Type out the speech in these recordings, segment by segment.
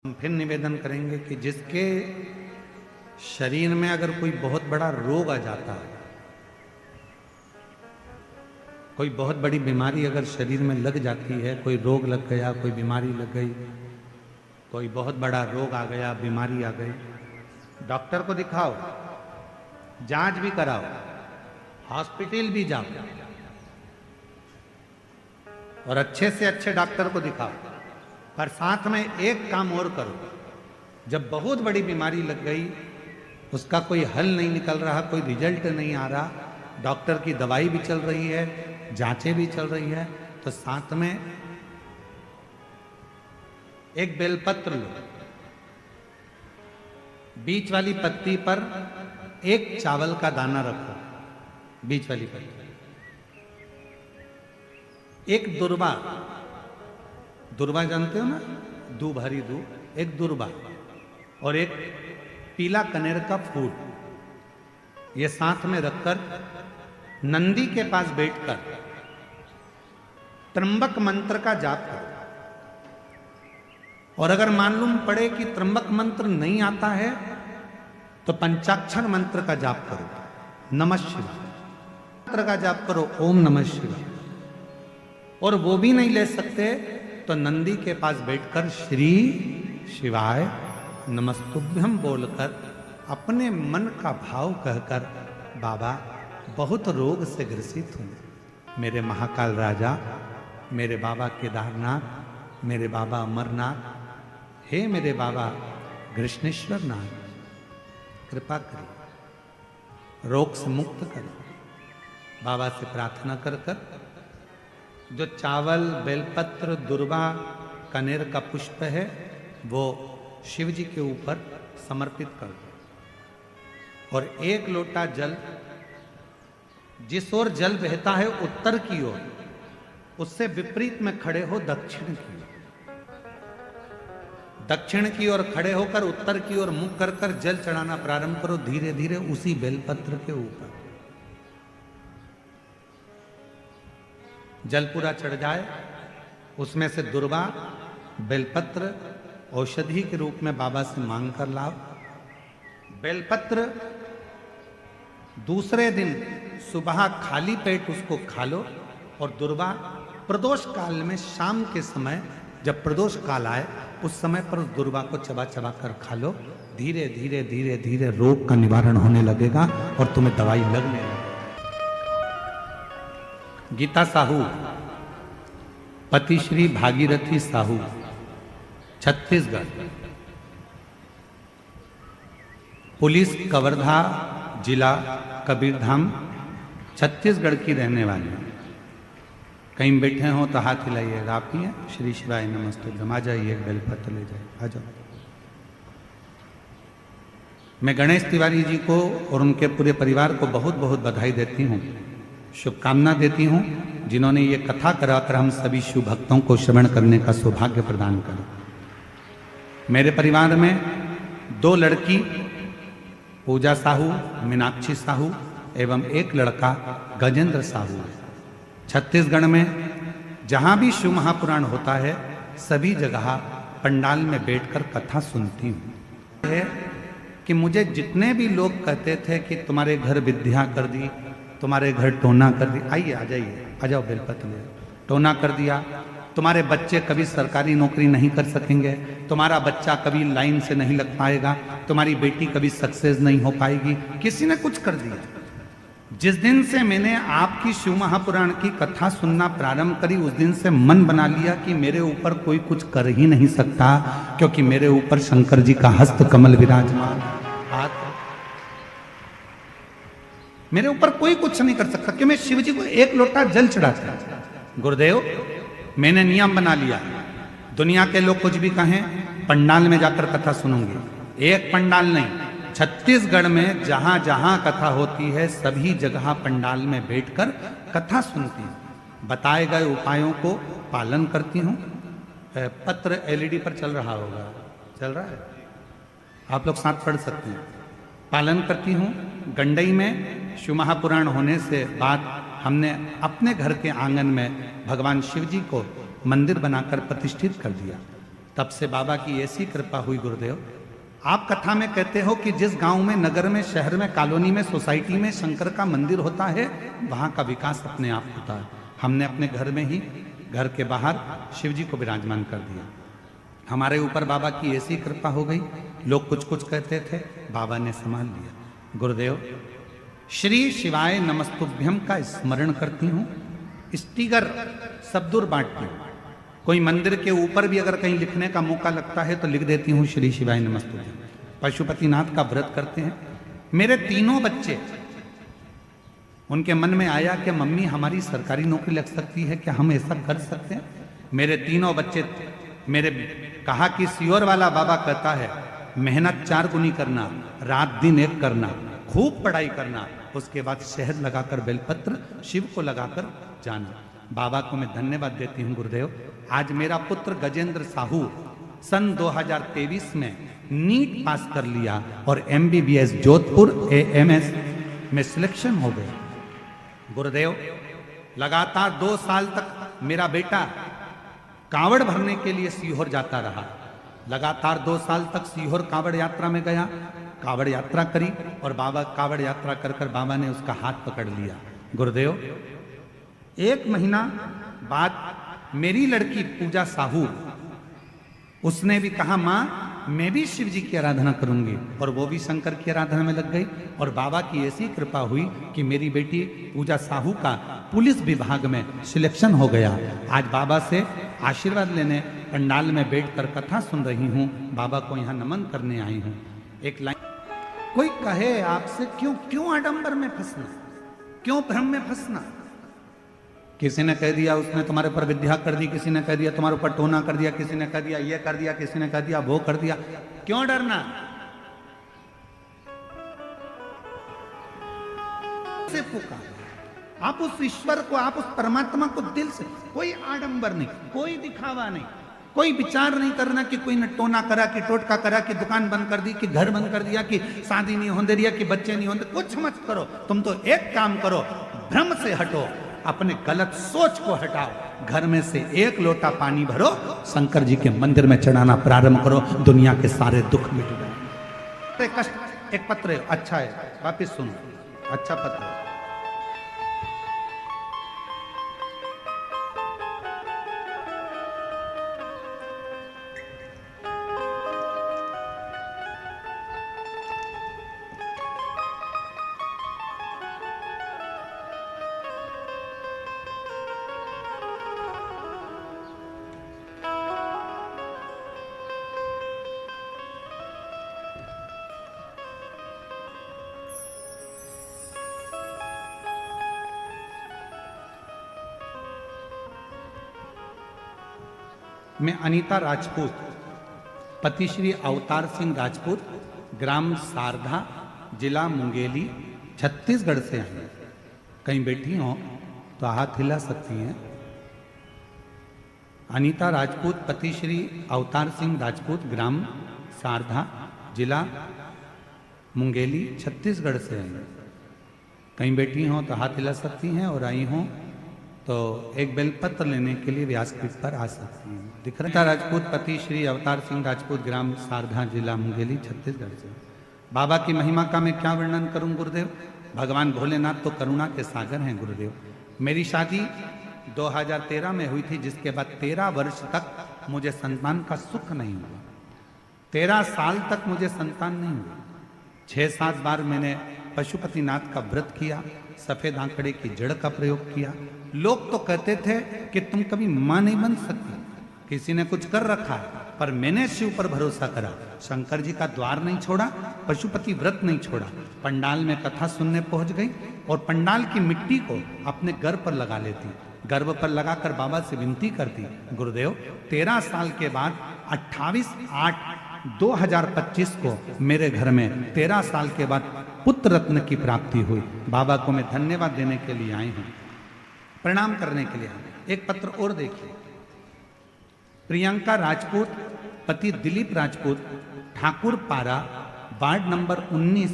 हम फिर निवेदन करेंगे कि जिसके शरीर में अगर कोई बहुत बड़ा रोग आ जाता है, कोई बहुत बड़ी बीमारी अगर शरीर में लग जाती है, कोई रोग लग गया, कोई बीमारी लग गई, कोई बहुत बड़ा रोग आ गया, बीमारी आ गई, डॉक्टर को दिखाओ, जांच भी कराओ, हॉस्पिटल भी जाओ और अच्छे से अच्छे डॉक्टर को दिखाओ। पर साथ में एक काम और करो, जब बहुत बड़ी बीमारी लग गई, उसका कोई हल नहीं निकल रहा, कोई रिजल्ट नहीं आ रहा, डॉक्टर की दवाई भी चल रही है, जांचें भी चल रही है, तो साथ में एक बेलपत्र लो, बीच वाली पत्ती पर एक चावल का दाना रखो, बीच वाली पत्ती, एक दुर्वा, दुर्वा जानते हो ना, दूब, हरी दूब, एक दुर्वा और एक पीला कनेर का फूल, ये साथ में रखकर नंदी के पास बैठकर त्र्यंबक मंत्र का जाप करो। और अगर मालूम पड़े कि त्र्यंबक मंत्र नहीं आता है तो पंचाक्षर मंत्र का जाप करो, नमः शिवाय मंत्र का जाप करो, ओम नमः शिवाय। और वो भी नहीं ले सकते तो नंदी के पास बैठकर श्री शिवाय नमस्तुभ्यम बोलकर अपने मन का भाव कहकर, बाबा बहुत रोग से ग्रसित हूं, मेरे महाकाल राजा, मेरे बाबा केदारनाथ, मेरे बाबा अमरनाथ, हे मेरे बाबा कृष्णेश्वर नाथ, कृपा करो, रोग से मुक्त करो। बाबा से प्रार्थना कर कर जो चावल, बेलपत्र, दुर्वा, कनेर का पुष्प है वो शिव जी के ऊपर समर्पित कर दो और एक लोटा जल, जिस ओर जल बहता है उत्तर की ओर, उससे विपरीत में खड़े हो दक्षिण की ओर, दक्षिण की ओर खड़े होकर उत्तर की ओर मुख कर कर जल चढ़ाना प्रारंभ करो, धीरे धीरे उसी बेलपत्र के ऊपर। जल पूरा चढ़ जाए, उसमें से दुर्वा, बेलपत्र औषधि के रूप में बाबा से मांग कर लाओ। बेलपत्र दूसरे दिन सुबह खाली पेट उसको खा लो और दुर्वा प्रदोष काल में शाम के समय जब प्रदोष काल आए उस समय पर उस दुर्वा को चबा चबा कर खा लो। धीरे धीरे धीरे धीरे रोग का निवारण होने लगेगा और तुम्हें दवाई लगने लगेगी। गीता साहू, पति श्री भागीरथी साहू, छत्तीसगढ़, पुलिस कवर्धा जिला कबीरधाम, छत्तीसगढ़ की रहने वाली। कहीं बैठे हो तो हाथ हिलाइएगा, आप ही हैं, श्री शिवाय नमस्ते, आ जाइए, बेलपत्र ले जाइए, आ जाओ। मैं गणेश तिवारी जी को और उनके पूरे परिवार को बहुत बहुत बधाई देती हूँ, शुभकामना देती हूँ, जिन्होंने ये कथा कराकर हम सभी शिव भक्तों को श्रवण करने का सौभाग्य प्रदान करा। मेरे परिवार में 2 लड़की, पूजा साहू, मीनाक्षी साहू एवं एक लड़का गजेंद्र साहू है। छत्तीसगढ़ में जहाँ भी शिव महापुराण होता है सभी जगह पंडाल में बैठकर कथा सुनती हूँ। है कि मुझे जितने भी लोग कहते थे कि तुम्हारे घर विद्या कर दी, तुम्हारे घर टोना कर दी, आइए, आ जाइए, आ जाओ, बेलपत्र ले, टोना कर दिया, तुम्हारे बच्चे कभी सरकारी नौकरी नहीं कर सकेंगे, तुम्हारा बच्चा कभी लाइन से नहीं लग पाएगा, तुम्हारी बेटी कभी सक्सेस नहीं हो पाएगी, किसी ने कुछ कर दिया। जिस दिन से मैंने आपकी शिव महापुराण की कथा सुनना प्रारंभ करी उस दिन से मन बना लिया कि मेरे ऊपर कोई कुछ कर ही नहीं सकता, क्योंकि मेरे ऊपर शंकर जी का हस्त कमल विराजमान, हाथ, मेरे ऊपर कोई कुछ नहीं कर सकता कि मैं शिव जी को एक लोटा जल चढ़ाता। गुरुदेव, मैंने नियम बना लिया, दुनिया के लोग कुछ भी कहें, पंडाल में जाकर कथा सुनूंगी। एक पंडाल नहीं, छत्तीसगढ़ में जहां जहां कथा होती है सभी जगह पंडाल में बैठकर कथा सुनती हूं, बताए गए उपायों को पालन करती हूं। पत्र एलईडी पर चल रहा होगा, चल रहा है, आप लोग साथ पढ़ सकते हैं। पालन करती हूं। गंडई में शिव महापुराण होने से बाद हमने अपने घर के आंगन में भगवान शिव जी को मंदिर बनाकर प्रतिष्ठित कर दिया। तब से बाबा की ऐसी कृपा हुई गुरुदेव। आप कथा में कहते हो कि जिस गांव में, नगर में, शहर में, कॉलोनी में, सोसाइटी में शंकर का मंदिर होता है, वहां का विकास अपने आप होता है। हमने अपने घर में ही, घर के बाहर शिव जी को विराजमान कर दिया। हमारे ऊपर बाबा की ऐसी कृपा हो गई, लोग कुछ कुछ कहते थे, बाबा ने संभाल लिया। गुरुदेव, श्री शिवाय नमस्तुभ्यम का स्मरण करती हूँ, स्टिकर सब दूर बांटती हूँ। कोई मंदिर के ऊपर भी अगर कहीं लिखने का मौका लगता है तो लिख देती हूँ श्री शिवाय नमस्तुभ्यम। पशुपतिनाथ का व्रत करते हैं। मेरे तीनों बच्चे, उनके मन में आया कि मम्मी हमारी सरकारी नौकरी लग सकती है, क्या हम ऐसा कर सकते हैं? मेरे तीनों बच्चे मेरे कहा कि सियोर वाला बाबा कहता है मेहनत 4 गुनी करना, रात दिन एक करना, खूब पढ़ाई करना, उसके बाद शहद लगाकर बेलपत्र शिव को लगाकर जाना। बाबा को मैं धन्यवाद देती हूँ गुरुदेव। आज मेरा पुत्र गजेंद्र साहू सन 2023 में नीट पास कर लिया और MBBS जोधपुर AMS में सिलेक्शन हो गया। गुरुदेव, लगातार 2 साल तक मेरा बेटा कांवड़ भरने के लिए सीहोर जाता रहा। लगातार 2 साल तक सीहोर कांवड़ यात्रा में गया, कांवड़ यात्रा करी और बाबा कांवड़ यात्रा कर कर बाबा ने उसका हाथ पकड़ लिया। गुरुदेव, 1 महीना बाद मेरी लड़की पूजा साहू, उसने भी कहा माँ मैं भी शिव जी की आराधना करूंगी, और वो भी शंकर की आराधना में लग गई। और बाबा की ऐसी कृपा हुई कि मेरी बेटी पूजा साहू का पुलिस विभाग में सिलेक्शन हो गया। आज बाबा से आशीर्वाद लेने पंडाल में बैठकर कथा सुन रही हूँ, बाबा को यहाँ नमन करने आई हूँ। एक लाइन, कोई कहे आपसे क्यों आडंबर में फंसना, क्यों भ्रम में फंसना? किसी ने कह दिया उसने तुम्हारे ऊपर विद्या कर दी, किसी ने कह दिया तुम्हारे ऊपर टोना कर दिया, किसी ने कह दिया ये कर दिया, किसी ने कह दिया वो कर दिया। क्यों डरना? से पुकार आप उस ईश्वर को, आप उस परमात्मा को दिल से, कोई आडंबर नहीं, कोई दिखावा नहीं, कोई विचार नहीं करना कि कोई ने टोना करा, कि टोटका करा, कि दुकान बंद कर दी, कि घर बंद कर दिया, कि शादी नहीं होने दिया, कि बच्चे नहीं होने। कुछ मत करो, तुम तो एक काम करो, भ्रम से हटो, अपने गलत सोच को हटाओ, घर में से 1 लोटा पानी भरो, शंकर जी के मंदिर में चढ़ाना प्रारंभ करो, दुनिया के सारे दुख मिट जाए। कष्ट, एक पत्र है, अच्छा है, वापिस सुनो, अच्छा पत्र है। मैं अनीता राजपूत, पति श्री अवतार सिंह राजपूत, ग्राम सारधा, जिला मुंगेली, छत्तीसगढ़ से आई। कहीं बैठी हो तो हाथ हिला सकती हैं। अनीता राजपूत, पति श्री अवतार सिंह राजपूत, ग्राम सारधा, जिला मुंगेली, छत्तीसगढ़ से आई। कहीं बैठी हो तो हाथ हिला सकती हैं, और आई हो तो एक बेलपत्र लेने के लिए व्यासपीठ पर आ सकती हैं। दिख रहा है राजपूत, पति श्री अवतार सिंह राजपूत, ग्राम सारधा, जिला मुंगेली, छत्तीसगढ़ से। बाबा की महिमा का मैं क्या वर्णन करूं गुरुदेव? भगवान भोलेनाथ तो करुणा के सागर हैं गुरुदेव। मेरी शादी 2013 में हुई थी, जिसके बाद 13 वर्ष तक मुझे संतान का सुख नहीं हुआ। 13 साल तक मुझे संतान नहीं हुआ। 6-7 बार मैंने पशुपतिनाथ का व्रत किया, सफेद आंकड़े की जड़ का प्रयोग किया। लोग तो कहते थे कि तुम कभी मां नहीं बन सकती, किसी ने कुछ कर रखा है, पर मैंने शिव पर भरोसा करा, शंकर जी का द्वार नहीं छोड़ा, पशुपति व्रत नहीं छोड़ा। पंडाल में कथा सुनने पहुंच गई और पंडाल की मिट्टी को अपने गर्भ पर लगा लेती, गर्भ पर लगाकर बाबा से विनती करती, गुरुदेव 13 साल के बाद 28/8/2025 को मेरे घर में 13 साल के बाद पुत्र रत्न की प्राप्ति हुई। बाबा को मैं धन्यवाद देने के लिए आई हूं, प्रणाम करने के लिए आई। एक पत्र और देखिए, प्रियंका राजपूत, पति दिलीप राजपूत, ठाकुर पारा, वार्ड नंबर 19,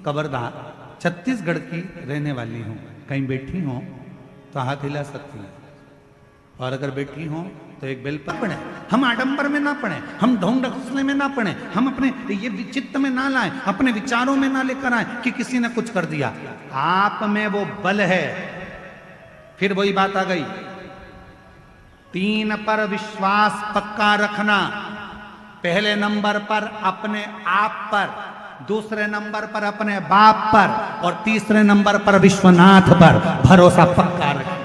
कवर्धा, छत्तीसगढ़ की रहने वाली हूँ। कहीं बैठी हो तो हाथ हिला सकती हैं, और अगर बैठी हो तो एक बेल पर पढ़े, हम आडंबर में ना पढ़े, हम ढोंग ढकोसले में ना पढ़े, हम अपने ये चित्त में ना लाएं, अपने विचारों में ना लेकर आए कि किसी ने कुछ कर दिया। आप में वो बल है। फिर वही बात आ गई, 3 पर विश्वास पक्का रखना। पहले नंबर पर अपने आप पर, दूसरे नंबर पर अपने बाप पर, और तीसरे नंबर पर विश्वनाथ पर भरोसा पक्का रखना।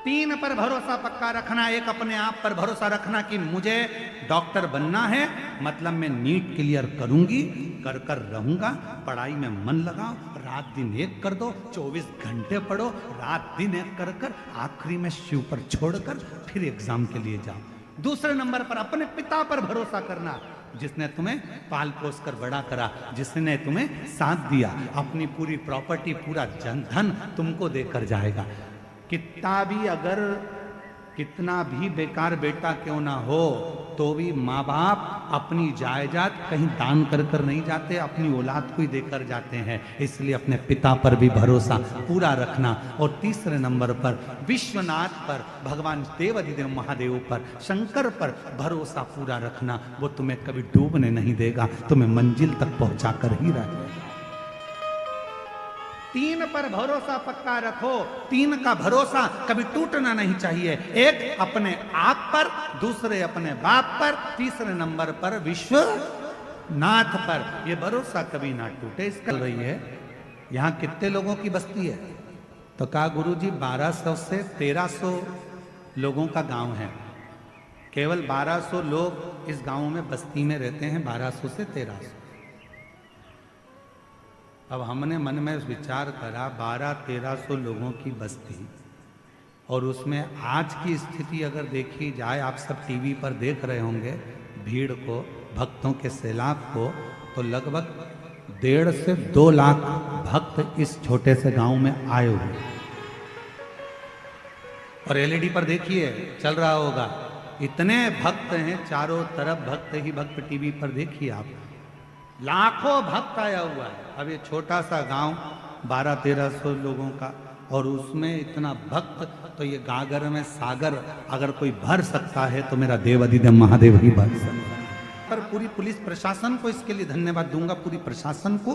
3 पर भरोसा पक्का रखना। एक अपने आप पर भरोसा रखना कि मुझे डॉक्टर बनना है, मतलब मैं नीट क्लियर करूंगी, कर कर रहूंगा। पढ़ाई में मन लगाओ, रात दिन एक कर दो, 24 घंटे पढ़ो, रात दिन एक कर कर आखिरी में शिव पर छोड़कर फिर एग्जाम के लिए जाओ। दूसरे नंबर पर अपने पिता पर भरोसा करना, जिसने तुम्हें पाल पोस कर बड़ा करा, जिसने तुम्हें साथ दिया, अपनी पूरी प्रॉपर्टी, पूरा धन तुमको देकर जाएगा। कितना भी बेकार बेटा क्यों ना हो, तो भी माँ बाप अपनी जायदाद कहीं दान कर कर नहीं जाते, अपनी औलाद को ही देकर जाते हैं। इसलिए अपने पिता पर भी भरोसा पूरा रखना। और तीसरे नंबर पर विश्वनाथ पर, भगवान देवाधिदेव महादेव पर, शंकर पर भरोसा पूरा रखना। वो तुम्हें कभी डूबने नहीं देगा, तुम्हें मंजिल तक पहुंचा कर ही रहेगा। 3 पर भरोसा पक्का रखो। 3 का भरोसा कभी टूटना नहीं चाहिए। एक अपने आप पर, दूसरे अपने बाप पर, तीसरे नंबर पर विश्वनाथ पर। यह भरोसा कभी ना टूटे। इसका रही है, यहां कितने लोगों की बस्ती है? तो कहा गुरुजी 1200 से 1300 लोगों का गांव है। केवल 1200 लोग इस गांव में बस्ती में रहते हैं, 1200 से 1300। अब हमने मन में विचार करा 1200-1300 लोगों की बस्ती, और उसमें आज की स्थिति अगर देखी जाए, आप सब टीवी पर देख रहे होंगे भीड़ को, भक्तों के सैलाब को, तो लगभग 1.5 से 2 लाख भक्त इस छोटे से गांव में आए हुए। और एलईडी पर देखिए चल रहा होगा, इतने भक्त हैं चारों तरफ, भक्त ही भक्त। टीवी पर देखिए आप, लाखों भक्त आया हुआ है। अब ये छोटा सा गांव 1200-1300 लोगों का, और उसमें इतना भक्त, तो ये गागर में सागर अगर कोई भर सकता है तो मेरा देवाधिदेव महादेव ही भर सकता है। पर पूरी पुलिस प्रशासन को इसके लिए धन्यवाद दूंगा, पूरी प्रशासन को।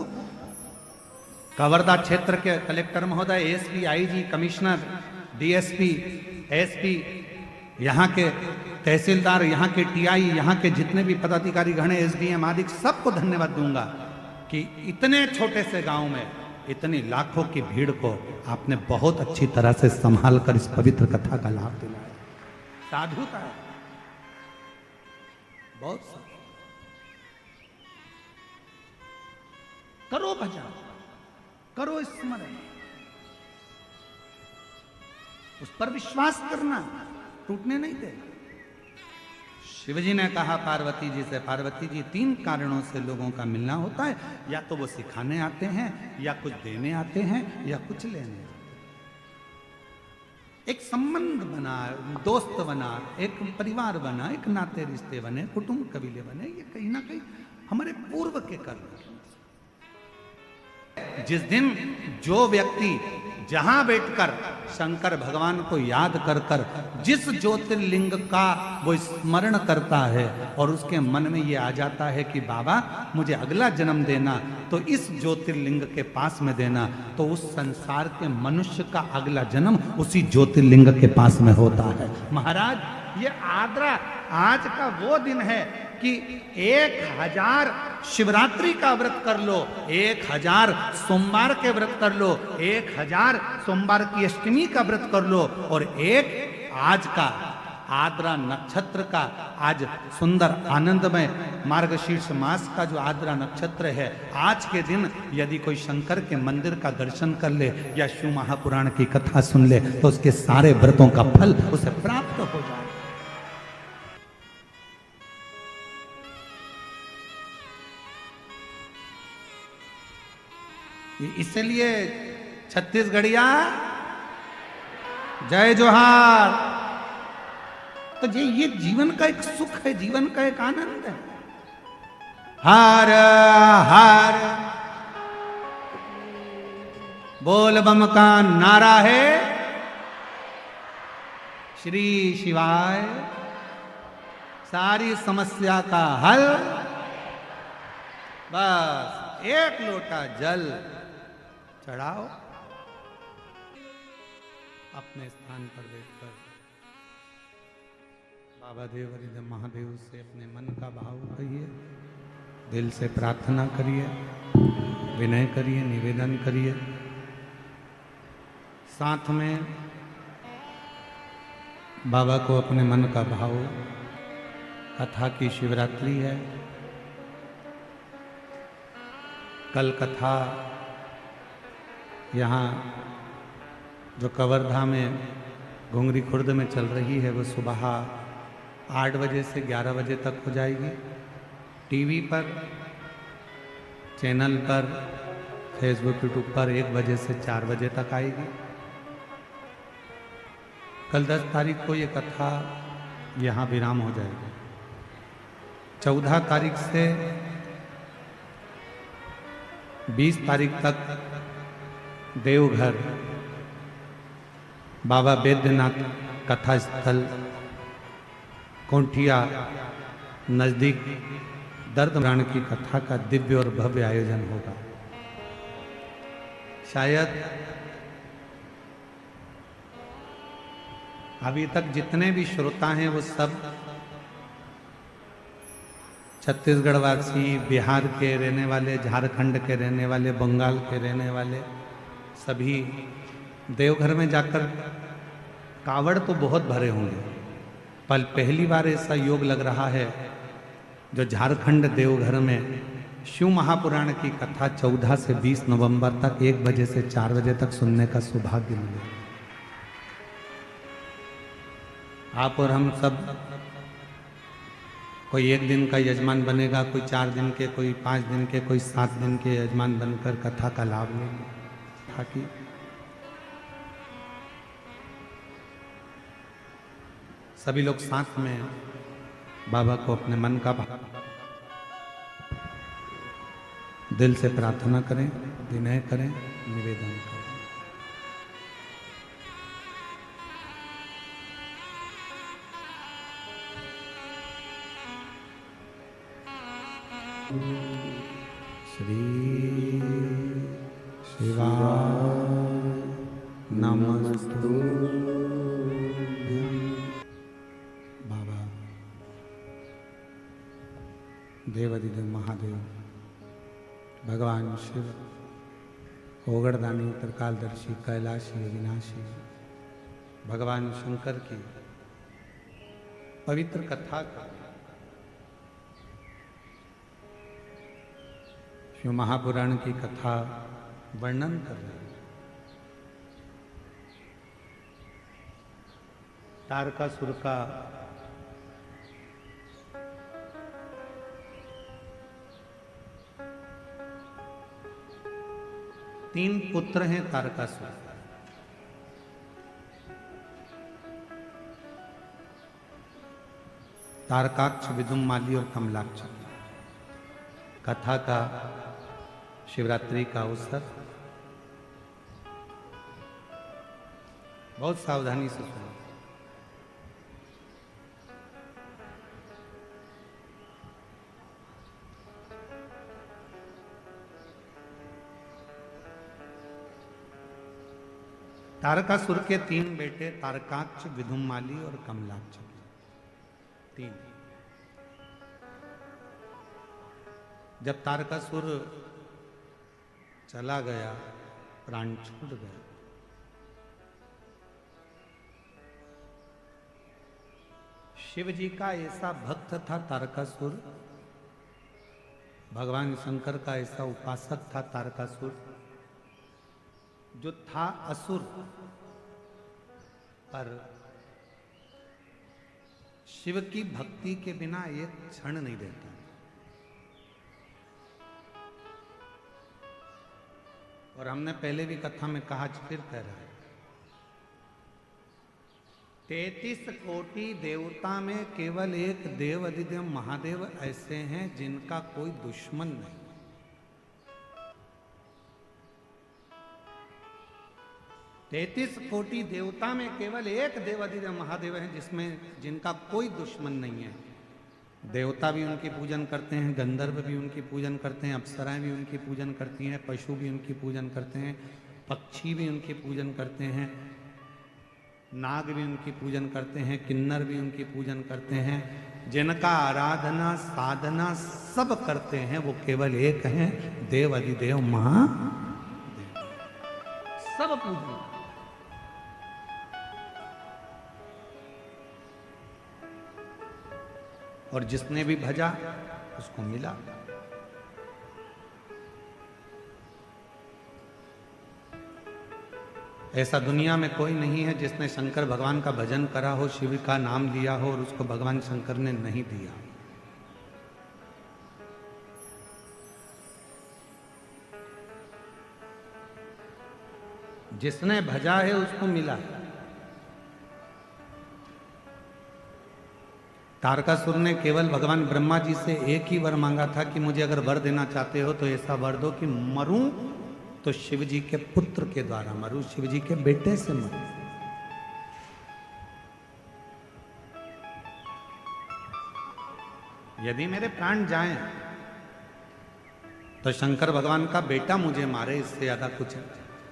कवर्धा क्षेत्र के कलेक्टर महोदय, SP, IG, commissioner, DSP, SP, यहाँ के तहसीलदार, यहाँ के टीआई, यहाँ के जितने भी पदाधिकारी गण, एसडीएम आदि, सबको धन्यवाद दूंगा कि इतने छोटे से गांव में इतनी लाखों की भीड़ को आपने बहुत अच्छी तरह से संभाल कर इस पवित्र कथा का लाभ दिलाया। साधुता है बहुत। करो भजन, करो स्मरण, उस पर विश्वास करना, टूटने नहीं दे। शिवजी ने कहा पार्वती जी से, पार्वती जी 3 कारणों से लोगों का मिलना होता है, या तो वो सिखाने आते हैं, या कुछ देने आते हैं, या कुछ लेने आते हैं। एक संबंध बना, दोस्त बना, एक परिवार बना, एक नाते रिश्ते बने, कुटुंब कबीले बने, ये कहीं ना कहीं हमारे पूर्व के कर्म। जिस दिन जो व्यक्ति जहां बैठकर शंकर भगवान को याद कर कर जिस ज्योतिर्लिंग का वो स्मरण करता है, और उसके मन में ये आ जाता है कि बाबा मुझे अगला जन्म देना, तो इस ज्योतिर्लिंग के पास में देना, तो उस संसार के मनुष्य का अगला जन्म उसी ज्योतिर्लिंग के पास में होता है। महाराज ये आद्रा आज का वो दिन है कि 1000 शिवरात्रि का व्रत कर लो, 1000 सोमवार के व्रत कर लो, 1000 सोमवार की अष्टमी का व्रत कर लो, और एक आज का आद्रा नक्षत्र का, आज सुंदर आनंदमय मार्गशीर्ष मास का जो आद्रा नक्षत्र है, आज के दिन यदि कोई शंकर के मंदिर का दर्शन कर ले या शिव महापुराण की कथा सुन ले, तो उसके सारे व्रतों का फल उसे प्राप्त हो जाए। इसलिए छत्तीसगढ़िया जय जोहार। तो ये जीवन का एक सुख है, जीवन का एक आनंद है। हर हर बोल बम का नारा है, श्री शिवाय सारी समस्या का हल। बस एक लोटा जल चढ़ाओ, अपने स्थान पर बैठकर बाबा देव महादेव से अपने मन का भाव कहिए, दिल से प्रार्थना करिए, विनय करिए, निवेदन करिए। साथ में बाबा को अपने मन का भाव, कथा की शिवरात्रि है, कल कथा यहाँ जो कवर्धा में घुंगरी खुर्द में चल रही है वो सुबह 8 बजे से 11 बजे तक हो जाएगी। टीवी पर, चैनल पर, फेसबुक, यूट्यूब पर 1 बजे से 4 बजे तक आएगी। कल 10 तारीख को ये कथा यहाँ विराम हो जाएगी। 14 तारीख से 20 तारीख तक देवघर बाबा बैद्यनाथ कथा स्थल कोंठिया नजदीक दर्द पुराण की कथा का दिव्य और भव्य आयोजन होगा। शायद अभी तक जितने भी श्रोता हैं वो सब छत्तीसगढ़ वासी, बिहार के रहने वाले, झारखंड के रहने वाले, बंगाल के रहने वाले सभी देवघर में जाकर कावड़ तो बहुत भरे होंगे, पर पहली बार ऐसा योग लग रहा है जो झारखंड देवघर में शिव महापुराण की कथा 14 से 20 नवंबर तक 1 बजे से 4 बजे तक सुनने का सौभाग्य मिले। आप और हम सब, कोई 1 दिन का यजमान बनेगा, कोई 4 दिन के, कोई 5 दिन के, कोई 7 दिन के यजमान बनकर कथा का लाभ लेंगे, ताकि सभी लोग साथ में बाबा को अपने मन का दिल से प्रार्थना करें, विनय करें, निवेदन करें। श्री शिवाय नमस्तुभ्यं। बाबा देवाधिदेव महादेव, भगवान शिव, ओगड़दानी, त्रिकालदर्शी, कैलाशी, अविनाशी, भगवान शंकर की पवित्र कथा का शिव महापुराण की कथा वर्णन कर रहे हैं। तारकासुर का तीन पुत्र हैं तारकासुर। तारकाक्ष, विदुम्माली और कमलाक्ष। कथा का शिवरात्रि का अवसर बहुत सावधानी से सुनो। तारकासुर के 3 बेटे तारकाक्ष, विदुम्माली और कमलाक्ष, 3। जब तारकासुर चला गया, प्राण छूट गया, शिव जी का ऐसा भक्त था तारकासुर, भगवान शंकर का ऐसा उपासक था तारकासुर, जो था असुर पर शिव की भक्ति के बिना एक क्षण नहीं रहता। और हमने पहले भी कथा में कहा, फिर कह रहा है, 33 कोटि देवता में केवल एक देव अधिदेव महादेव ऐसे हैं जिनका कोई दुश्मन नहीं। 33 कोटि देवता में केवल एक देवाधिदेव महादेव है जिसमें जिनका कोई दुश्मन नहीं है। देवता भी उनकी पूजन करते हैं, गंधर्व भी उनकी पूजन करते हैं, अप्सराएं भी उनकी पूजन करती हैं, पशु भी उनकी पूजन करते हैं, पक्षी भी उनकी पूजन करते हैं, नाग भी उनकी पूजन करते हैं, किन्नर भी उनकी पूजन करते हैं। जिनका आराधना साधना सब करते हैं वो केवल एक हैं, देव अधिदेव महादेव। सब पूजन। और जिसने भी भजा उसको मिला। ऐसा दुनिया में कोई नहीं है जिसने शंकर भगवान का भजन करा हो, शिव का नाम लिया हो और उसको भगवान शंकर ने नहीं दिया। जिसने भजा है उसको मिला है। तारकासुर ने केवल भगवान ब्रह्मा जी से एक ही वर मांगा था कि मुझे अगर वर देना चाहते हो तो ऐसा वर दो कि मरूं तो शिव जी के पुत्र के द्वारा मरूं, शिव जी के बेटे से मरूं। यदि मेरे प्राण जाएं तो शंकर भगवान का बेटा मुझे मारे, इससे ज्यादा कुछ।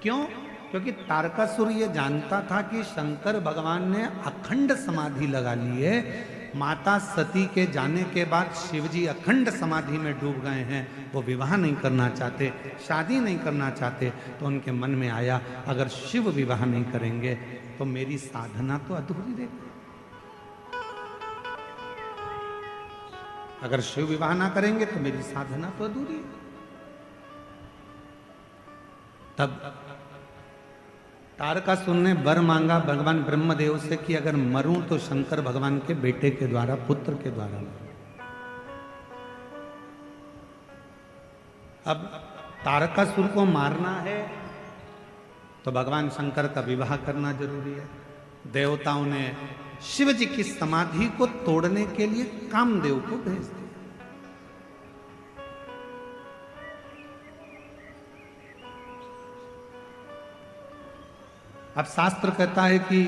क्यों? क्योंकि तारकासुर ये जानता था कि शंकर भगवान ने अखंड समाधि लगा ली है। माता सती के जाने के बाद शिवजी अखंड समाधि में डूब गए हैं। वो विवाह नहीं करना चाहते, शादी नहीं करना चाहते। तो उनके मन में आया अगर शिव विवाह नहीं करेंगे तो मेरी साधना तो अधूरी रहेगी। अगर शिव विवाह ना करेंगे तो मेरी साधना तो अधूरी है। तब तारकासुर ने वर मांगा भगवान ब्रह्मदेव से कि अगर मरूं तो शंकर भगवान के बेटे के द्वारा, पुत्र के द्वारा मरूं। अब तारकासुर को मारना है तो भगवान शंकर का विवाह करना जरूरी है। देवताओं ने शिव जी की समाधि को तोड़ने के लिए कामदेव को भेज दिया। अब शास्त्र कहता है कि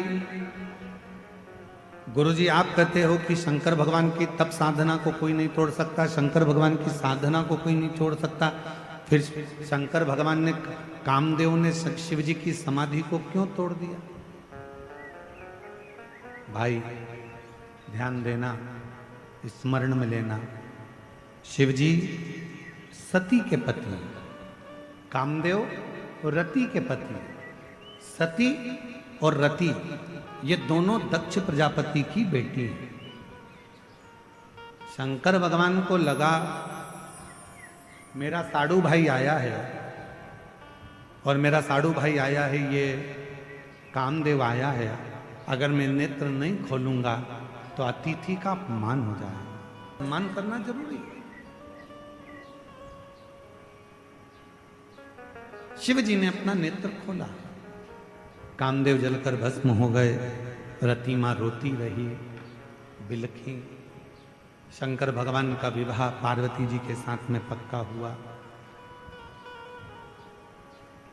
गुरुजी आप कहते हो कि शंकर भगवान की तप साधना को कोई नहीं तोड़ सकता, शंकर भगवान की साधना को कोई नहीं छोड़ सकता, फिर शंकर भगवान ने, कामदेव ने शिव जी की समाधि को क्यों तोड़ दिया? भाई ध्यान देना, स्मरण में लेना, शिव जी सती के पति, कामदेव रति के पति। सती और रति ये दोनों दक्ष प्रजापति की बेटी हैं। शंकर भगवान को लगा मेरा साड़ू भाई आया है और मेरा साड़ू भाई आया है, ये कामदेव आया है, अगर मैं नेत्र नहीं खोलूंगा तो अतिथि का अपमान हो जाएगा। सम्मान करना जरूरी है। शिव जी ने अपना नेत्र खोला, कामदेव जलकर भस्म हो गए, रति मां रोती रही, बिलखी। शंकर भगवान का विवाह पार्वती जी के साथ में पक्का हुआ।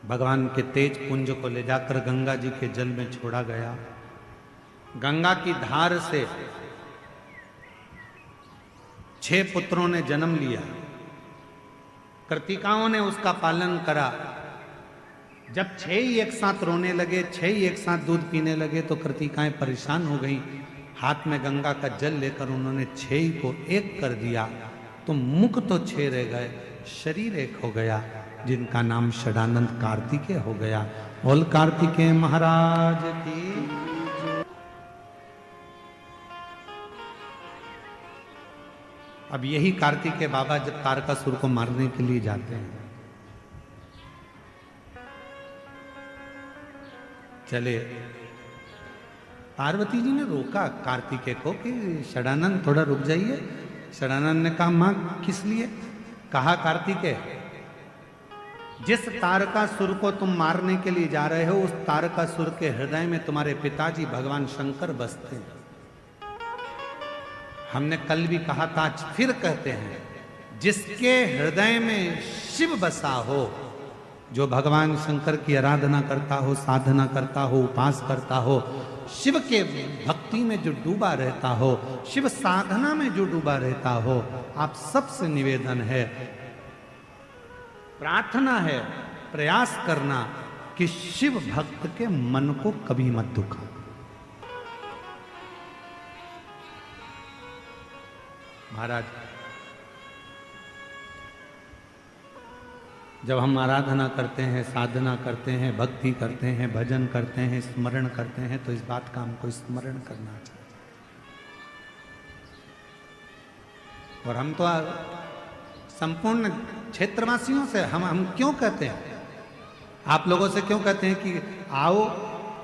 भगवान के तेज पुंज को ले जाकर गंगा जी के जल में छोड़ा गया। गंगा की धार से 6 पुत्रों ने जन्म लिया। कृतिकाओं ने उसका पालन करा। जब 6 ही एक साथ रोने लगे, 6 ही एक साथ दूध पीने लगे तो कृतिकाएं परेशान हो गईं। हाथ में गंगा का जल लेकर उन्होंने 6 ही को एक कर दिया तो मुख तो 6 रह गए, शरीर एक हो गया, जिनका नाम षडानंद कार्तिकेय हो गया। बोल कार्तिकेय महाराज की। अब यही कार्तिकेय बाबा जब तारकासुर को मारने के लिए जाते हैं, चले, पार्वती जी ने रोका कार्तिकेय को कि षडानंद थोड़ा रुक जाइए। षडानंद ने कहा मां किस लिए? कहा कार्तिकेय जिस तारकासुर को तुम मारने के लिए जा रहे हो उस तारकासुर के हृदय में तुम्हारे पिताजी भगवान शंकर बसते हैं। हमने कल भी कहा था, आज फिर कहते हैं, जिसके हृदय में शिव बसा हो जो भगवान शंकर की आराधना करता हो, साधना करता हो, उपास करता हो, शिव के भक्ति में जो डूबा रहता हो, शिव साधना में जो डूबा रहता हो, आप सबसे निवेदन है, प्रार्थना है, प्रयास करना कि शिव भक्त के मन को कभी मत दुखा। महाराज, जब हम आराधना करते हैं, साधना करते हैं, भक्ति करते हैं, भजन करते हैं, स्मरण करते हैं, तो इस बात का हमको स्मरण करना चाहिए। और हम तो संपूर्ण क्षेत्रवासियों से हम क्यों कहते हैं, आप लोगों से क्यों कहते हैं कि आओ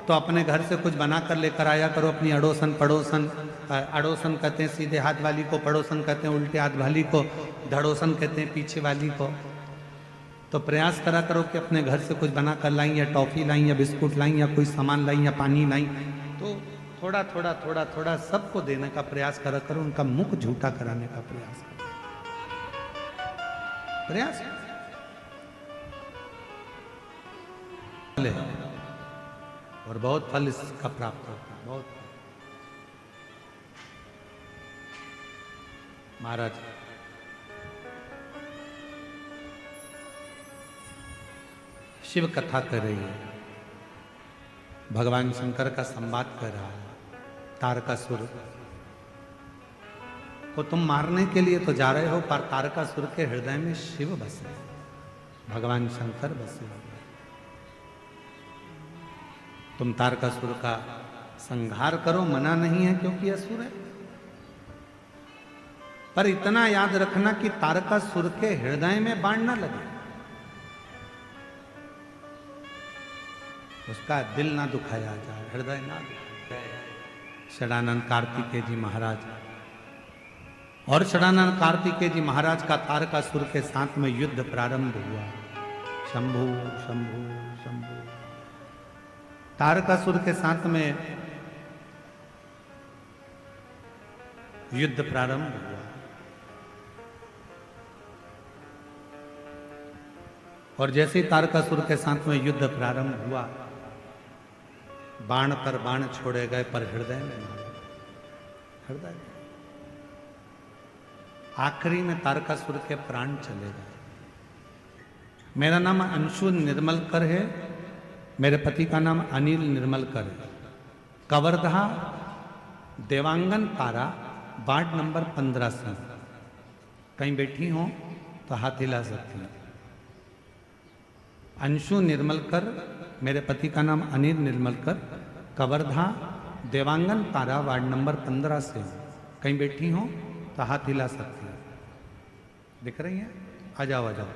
तो अपने घर से कुछ बना कर लेकर आया करो, अपनी अड़ोसन पड़ोसन, अड़ोसन कहते हैं सीधे हाथ वाली को, पड़ोसन कहते हैं उल्टे हाथ वाली को, धड़ोसन कहते हैं पीछे वाली को। तो प्रयास करा करो कि अपने घर से कुछ बना कर लाई, या टॉफी लाई, या बिस्कुट लाई, या कोई सामान लाई, या पानी लाई, तो थोड़ा थोड़ा थोड़ा थोड़ा सबको देने का प्रयास करा करो, उनका मुख झूठा कराने का प्रयास करो, प्रयास और बहुत फल इसका प्राप्त होता है, बहुत। महाराज, शिव कथा कर रही है, भगवान शंकर का संवाद कर रहा है, तारकासुर को तुम मारने के लिए तो जा रहे हो, पर तारकासुर के हृदय में शिव बसे, भगवान शंकर बसे। तुम तारकासुर का संहार करो, मना नहीं है क्योंकि असुर है, पर इतना याद रखना कि तारकासुर के हृदय में बाण न लगे, उसका दिल ना दुखाया जाए, हृदय ना दुखाया। षडानंद कार्तिकेय जी महाराज और षडानंद कार्तिकेय जी महाराज का तारकासुर के साथ में युद्ध प्रारंभ हुआ। शंभु शंभु शंभु, तारकासुर के साथ में युद्ध प्रारंभ हुआ और जैसे ही तारकासुर के साथ में युद्ध प्रारंभ हुआ, बाण पर बाण छोड़े गए, पर हृदय में मारे, हृदय में। आखिरी में तारकासुर के प्राण चले गए। मेरा नाम अंशु निर्मलकर है, मेरे पति का नाम अनिल निर्मलकर है। कवर्धा देवांगन पारा वार्ड नंबर 15 से। कहीं बैठी हो तो हाथ हिला सकती हैं। अंशु निर्मलकर, मेरे पति का नाम अनिल निर्मलकर, कवर्धा देवांगन पारा वार्ड नंबर 15 से। कहीं बैठी हो तो हाथ हिला सकती है। दिख रही है? आ जाओ आ जाओ,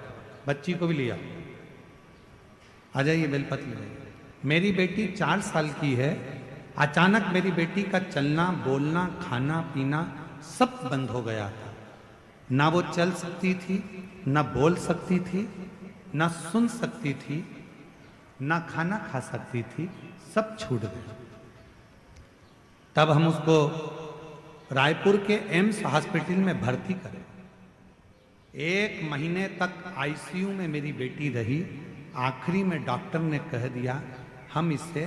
बच्ची को भी लिया, आ जाइए, बेलपत्र ले जाइए। मेरी बेटी 4 साल की है। अचानक मेरी बेटी का चलना, बोलना, खाना पीना सब बंद हो गया था। ना वो चल सकती थी, ना बोल सकती थी, ना सुन सकती थी, ना खाना खा सकती थी, सब छूट गया। तब हम उसको रायपुर के एम्स हॉस्पिटल में भर्ती करें। 1 महीने तक आईसीयू में मेरी बेटी रही। आखिरी में डॉक्टर ने कह दिया हम इसे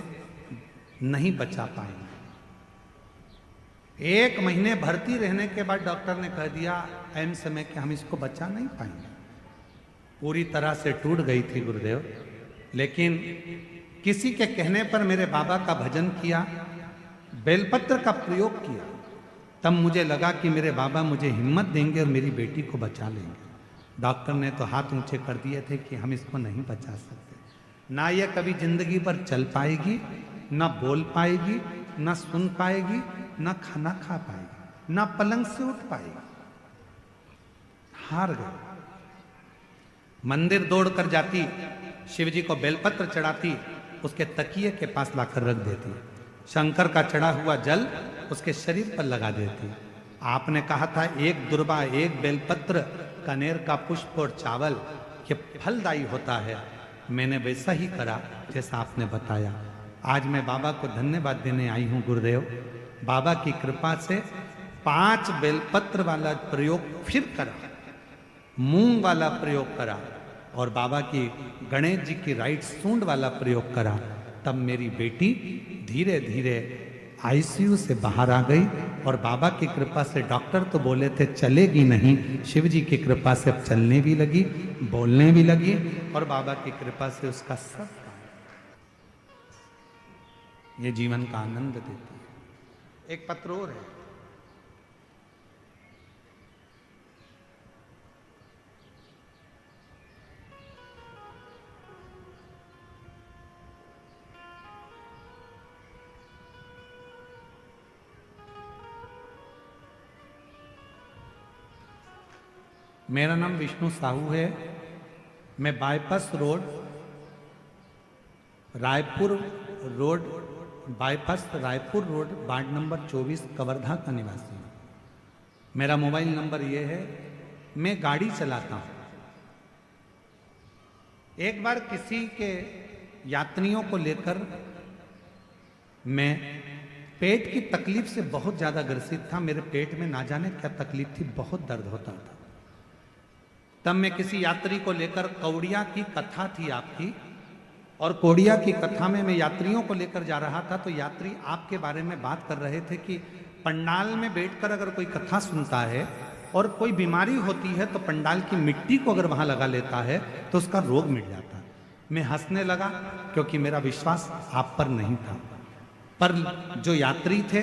नहीं बचा पाएंगे। 1 महीने भर्ती रहने के बाद डॉक्टर ने कह दिया एम्स में कि हम इसको बचा नहीं पाएंगे। पूरी तरह से टूट गई थी गुरुदेव। लेकिन किसी के कहने पर मेरे बाबा का भजन किया, बेलपत्र का प्रयोग किया। तब मुझे लगा कि मेरे बाबा मुझे हिम्मत देंगे और मेरी बेटी को बचा लेंगे। डॉक्टर ने तो हाथ ऊंचे कर दिए थे कि हम इसको नहीं बचा सकते। ना ये कभी जिंदगी भर चल पाएगी, ना बोल पाएगी, ना सुन पाएगी, ना खाना खा पाएगी, ना पलंग से उठ पाएगी। हार गए। मंदिर दौड़कर जाती, शिवजी को बेलपत्र चढ़ाती, उसके तकिए के पास लाकर रख देती। शंकर का चढ़ा हुआ जल उसके शरीर पर लगा देती। आपने कहा था 1 दुर्बा 1 बेलपत्र, कनेर का पुष्प और चावल ये फलदायी होता है। मैंने वैसा ही करा जैसा आपने बताया। आज मैं बाबा को धन्यवाद देने आई हूँ गुरुदेव। बाबा की कृपा से 5 बेलपत्र वाला प्रयोग फिर करा, मूंग वाला प्रयोग करा, और बाबा की गणेश जी की राइट सूंड वाला प्रयोग करा, तब मेरी बेटी धीरे धीरे आईसीयू से बाहर आ गई। और बाबा की कृपा से डॉक्टर तो बोले थे चलेगी नहीं, शिव जी की कृपा से अब चलने भी लगी, बोलने भी लगी, और बाबा की कृपा से उसका सब काम, ये जीवन का आनंद देती है। एक पत्र और है, मेरा नाम विष्णु साहू है। मैं bypass road, Raipur road, bypass Raipur road, ward number 24, Kawardha का निवासी हूँ। मेरा मोबाइल नंबर ये है। मैं गाड़ी चलाता हूँ। एक बार किसी के यात्रियों को लेकर मैं पेट की तकलीफ से बहुत ज़्यादा ग्रसित था। मेरे पेट में ना जाने क्या तकलीफ थी, बहुत दर्द होता था। तब मैं किसी यात्री को लेकर, कौड़िया की कथा थी आपकी, और कौड़िया की कथा में मैं यात्रियों को लेकर जा रहा था, तो यात्री आपके बारे में बात कर रहे थे कि पंडाल में बैठकर अगर कोई कथा सुनता है और कोई बीमारी होती है तो पंडाल की मिट्टी को अगर वहां लगा लेता है तो उसका रोग मिट जाता है। मैं हंसने लगा क्योंकि मेरा विश्वास आप पर नहीं था, पर जो यात्री थे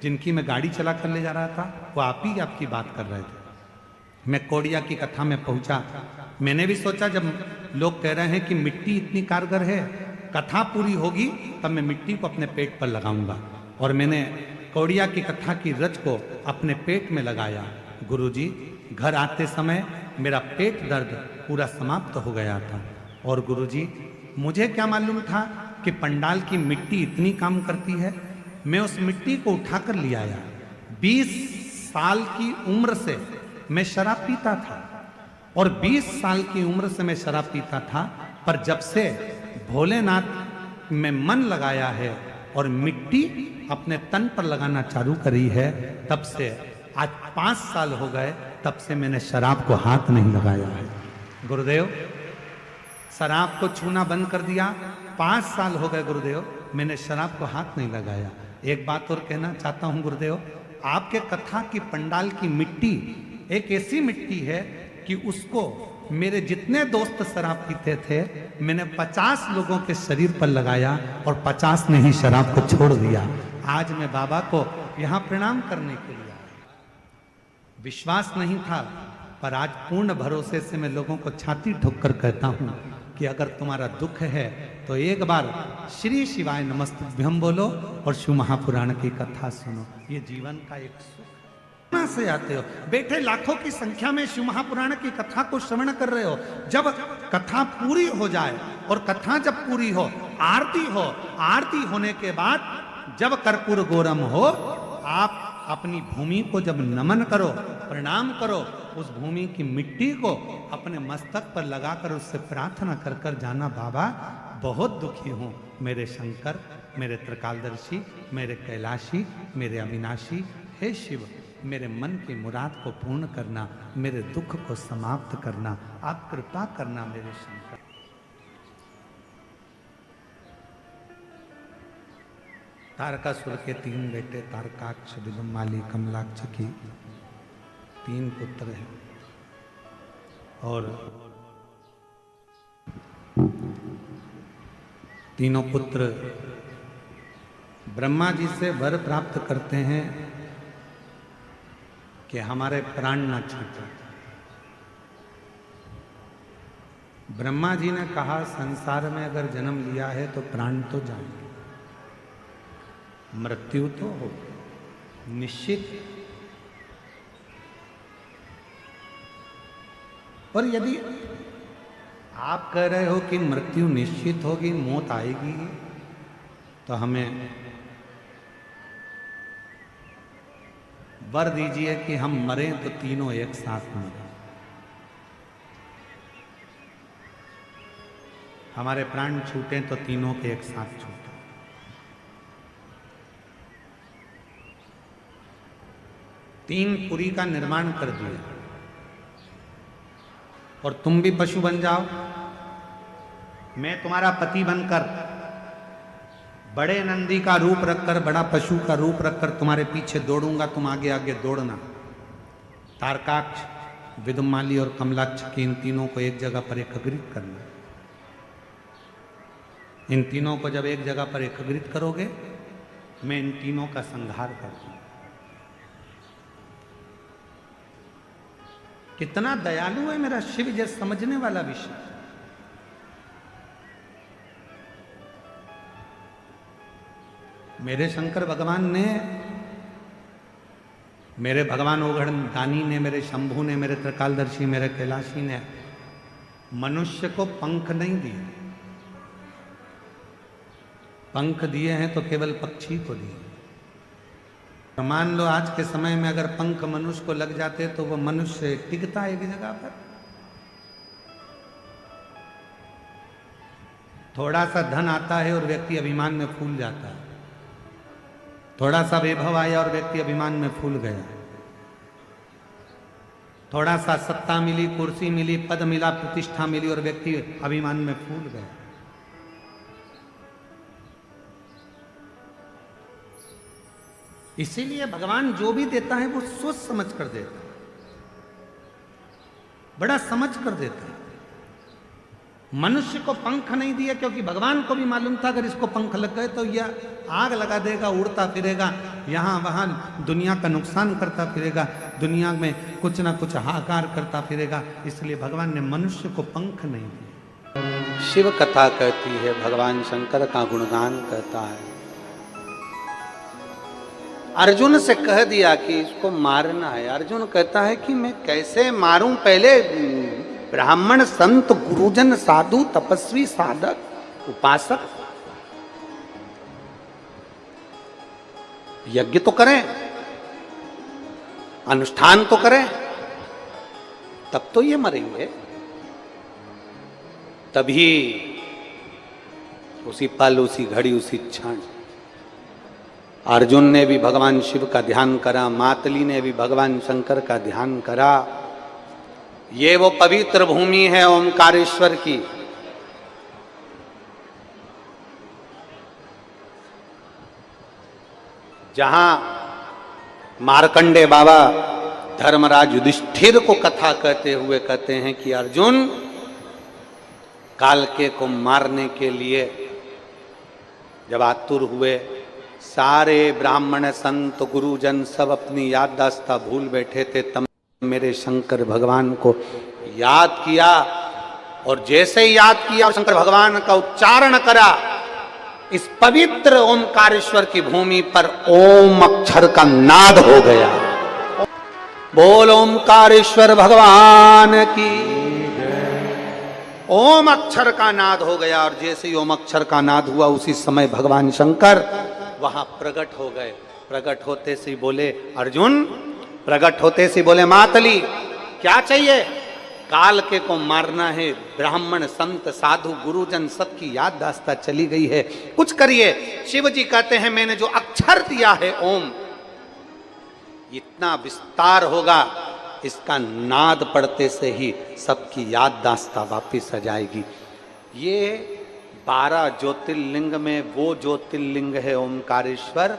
जिनकी मैं गाड़ी चला कर ले जा रहा था वो आप ही आपकी बात कर रहे थे। मैं कौड़िया की कथा में पहुंचा। मैंने भी सोचा जब लोग कह रहे हैं कि मिट्टी इतनी कारगर है, कथा पूरी होगी तब मैं मिट्टी को अपने पेट पर लगाऊंगा, और मैंने कौड़िया की कथा की रच को अपने पेट में लगाया। गुरुजी, घर आते समय मेरा पेट दर्द पूरा समाप्त हो गया था। और गुरुजी, मुझे क्या मालूम था कि पंडाल की मिट्टी इतनी काम करती है। मैं उस मिट्टी को उठाकर ले आया। 20 साल की उम्र से मैं शराब पीता था, और 20 साल की उम्र से मैं शराब पीता था, पर जब से भोलेनाथ में मन लगाया है और मिट्टी अपने तन पर लगाना चालू करी है, तब से आज 5 साल हो गए, तब से मैंने शराब को हाथ नहीं लगाया है। गुरुदेव, शराब को छूना बंद कर दिया। 5 साल हो गए गुरुदेव, मैंने शराब को हाथ नहीं लगाया। एक बात और कहना चाहता हूं गुरुदेव, आपके कथा की पंडाल की मिट्टी एक ऐसी मिट्टी है कि उसको मेरे जितने दोस्त शराब पीते थे, मैंने 50 लोगों के शरीर पर लगाया और 50 ने ही शराब को छोड़ दिया। आज मैं बाबा को यहां प्रणाम करने के लिए आया। विश्वास नहीं था, पर आज पूर्ण भरोसे से मैं लोगों को छाती ठोक कर कहता हूं कि अगर तुम्हारा दुख है तो एक बार श्री शिवाय नमस्तुभ्यम बोलो और शिव महापुराण की कथा सुनो। ये जीवन का एक सुख से आते हो। बैठे लाखों की संख्या में शिव महापुराण की कथा को श्रवण कर रहे हो। जब कथा पूरी हो जाए, और कथा जब पूरी हो, आरती होने के बाद जब कर्पूर गौरम हो, आप अपनी भूमि को जब नमन करो, प्रणाम करो, उस भूमि की मिट्टी को अपने मस्तक पर लगाकर उससे प्रार्थना कर कर जाना, बाबा बहुत दुखी हूं, मेरे शंकर, मेरे त्रिकालदर्शी, मेरे कैलाशी, मेरे अविनाशी, हे शिव, मेरे मन की मुराद को पूर्ण करना, मेरे दुख को समाप्त करना, आप कृपा करना मेरे शंकर। तारकासुर के 3 बेटे, तारकाक्ष, दिगंमाली, कमलाक्ष की 3 पुत्र हैं, और तीनों पुत्र ब्रह्मा जी से वर प्राप्त करते हैं कि हमारे प्राण न छूटे। ब्रह्मा जी ने कहा, संसार में अगर जन्म लिया है तो प्राण तो जाएंगे, मृत्यु तो हो निश्चित। और यदि आप कह रहे हो कि मृत्यु निश्चित होगी, मौत आएगी, तो हमें वर दीजिए कि हम मरें तो तीनों एक साथ मरें। हमारे प्राण छूटे तो तीनों के एक साथ छूटे। तीन पुरी का निर्माण कर दिया। और तुम भी पशु बन जाओ। मैं तुम्हारा पति बनकर बड़े नंदी का रूप रखकर, बड़ा पशु का रूप रखकर तुम्हारे पीछे दौड़ूंगा, तुम आगे आगे दौड़ना। तारकाक्ष, विदुमाली और कमलाक्ष की इन तीनों को एक जगह पर एकत्रित करना। इन तीनों को जब एक जगह पर एकत्रित करोगे, मैं इन तीनों का संहार कर दूंगा। कितना दयालु है मेरा शिव, ये समझने वाला विषय। मेरे शंकर भगवान ने, मेरे भगवान ओघड़ दानी ने, मेरे शंभू ने, मेरे त्रिकालदर्शी, मेरे कैलाशी ने मनुष्य को पंख नहीं दिए। पंख दिए हैं तो केवल पक्षी को दिए। तो मान लो आज के समय में अगर पंख मनुष्य को लग जाते तो वो मनुष्य टिकता है एक जगह पर। थोड़ा सा धन आता है और व्यक्ति अभिमान में फूल जाता है। थोड़ा सा वैभव आया और व्यक्ति अभिमान में फूल गया। थोड़ा सा सत्ता मिली, कुर्सी मिली, पद मिला, प्रतिष्ठा मिली और व्यक्ति अभिमान में फूल गया। इसीलिए भगवान जो भी देता है वो सोच समझ कर देता है, बड़ा समझ कर देता है। मनुष्य को पंख नहीं दिए क्योंकि भगवान को भी मालूम था अगर इसको पंख लग गए तो यह आग लगा देगा, उड़ता फिरेगा, यहां वहां दुनिया का नुकसान करता फिरेगा, दुनिया में कुछ ना कुछ हाहाकार करता फिरेगा। इसलिए भगवान ने मनुष्य को पंख नहीं दिए। शिव कथा कहती है, भगवान शंकर का गुणगान कहता है। अर्जुन से कह दिया कि इसको मारना है। अर्जुन कहता है कि मैं कैसे मारूं? पहले ब्राह्मण, संत, गुरुजन, साधु, तपस्वी, साधक, उपासक यज्ञ तो करें, अनुष्ठान तो करें, तब तो ये मरेंगे। तभी उसी पल, उसी घड़ी, उसी क्षण अर्जुन ने भी भगवान शिव का ध्यान करा, मातली ने भी भगवान शंकर का ध्यान करा। ये वो पवित्र भूमि है ओमकारेश्वर की, जहां मार्कंडे बाबा धर्मराज युधिष्ठिर को कथा कहते हुए कहते हैं कि अर्जुन, कालके को मारने के लिए जब आतुर हुए, सारे ब्राह्मण, संत, गुरुजन सब अपनी याददाश्ता भूल बैठे थे, तब मेरे शंकर भगवान को याद किया। और जैसे ही याद किया और शंकर भगवान का उच्चारण करा, इस पवित्र ओमकारेश्वर की भूमि पर ओम अक्षर का नाद हो गया। बोल ओमकारेश्वर भगवान की। ओम अक्षर का नाद हो गया और जैसे ही ओम अक्षर का नाद हुआ, उसी समय भगवान शंकर वहां प्रकट हो गए। प्रकट होते से बोले अर्जुन, प्रकट होते से बोले मातली, क्या चाहिए? कालके को मारना है। ब्राह्मण, संत, साधु, गुरुजन सबकी याददाश्ता चली गई है, कुछ करिए। शिव जी कहते हैं मैंने जो अक्षर दिया है ओम, इतना विस्तार होगा, इसका नाद पड़ते से ही सबकी याददाश्ता वापिस आ जाएगी। ये 12 ज्योतिर्लिंग में वो ज्योतिर्लिंग है ओमकारेश्वर,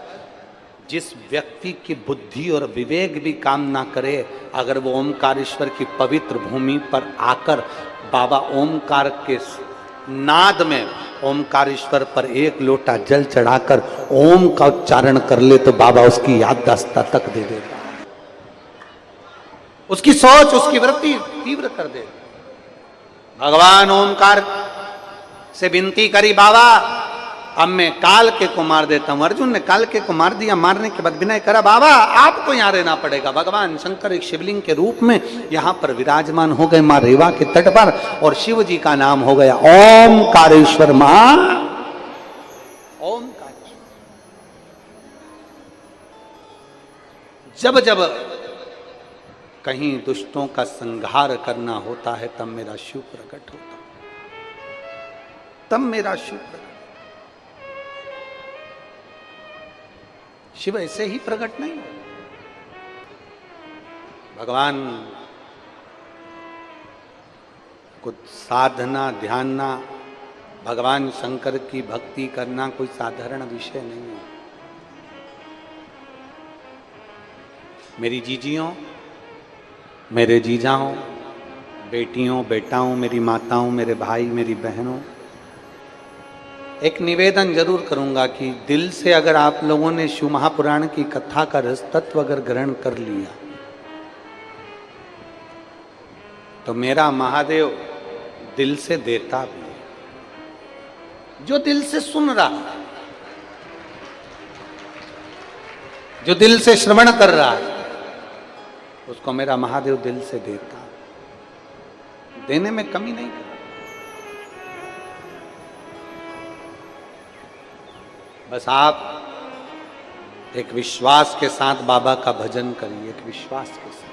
जिस व्यक्ति की बुद्धि और विवेक भी काम ना करे, अगर वो ओमकारेश्वर की पवित्र भूमि पर आकर बाबा ओमकार के नाद में ओमकारेश्वर पर एक लोटा जल चढ़ाकर ओम का उच्चारण कर ले तो बाबा उसकी याददाश्ता तक दे देगा, उसकी सोच, उसकी वृत्ति तीव्र कर दे। भगवान ओमकार से विनती करी, बाबा अब मैं कालके को मार देता हूं। अर्जुन ने कालके को मार दिया। मारने के बाद विनय करा, बाबा आपको यहां रहना पड़ेगा। भगवान शंकर एक शिवलिंग के रूप में यहां पर विराजमान हो गए मां रेवा के तट पर, और शिव जी का नाम हो गया ओमकारेश्वर। मां ओमकारेश्वर। जब जब कहीं दुष्टों का संहार करना होता है, तब मेरा शिव प्रकट होता, तब मेरा शिव प्रकट। शिव ऐसे ही प्रकट नहीं। भगवान कुछ साधना ध्यानना, भगवान शंकर की भक्ति करना कोई साधारण विषय नहीं है। मेरी जीजियों, मेरे जीजाओं, बेटियों, बेटाओं, मेरी माताओं, मेरे भाई, मेरी बहनों, एक निवेदन जरूर करूंगा कि दिल से अगर आप लोगों ने शिव महापुराण की कथा का रस तत्व अगर ग्रहण कर लिया तो मेरा महादेव दिल से देता भी है। जो दिल से सुन रहा है, जो दिल से श्रवण कर रहा है, उसको मेरा महादेव दिल से देता है, देने में कमी नहीं करता। बस आप एक विश्वास के साथ बाबा का भजन करिए, एक विश्वास के साथ,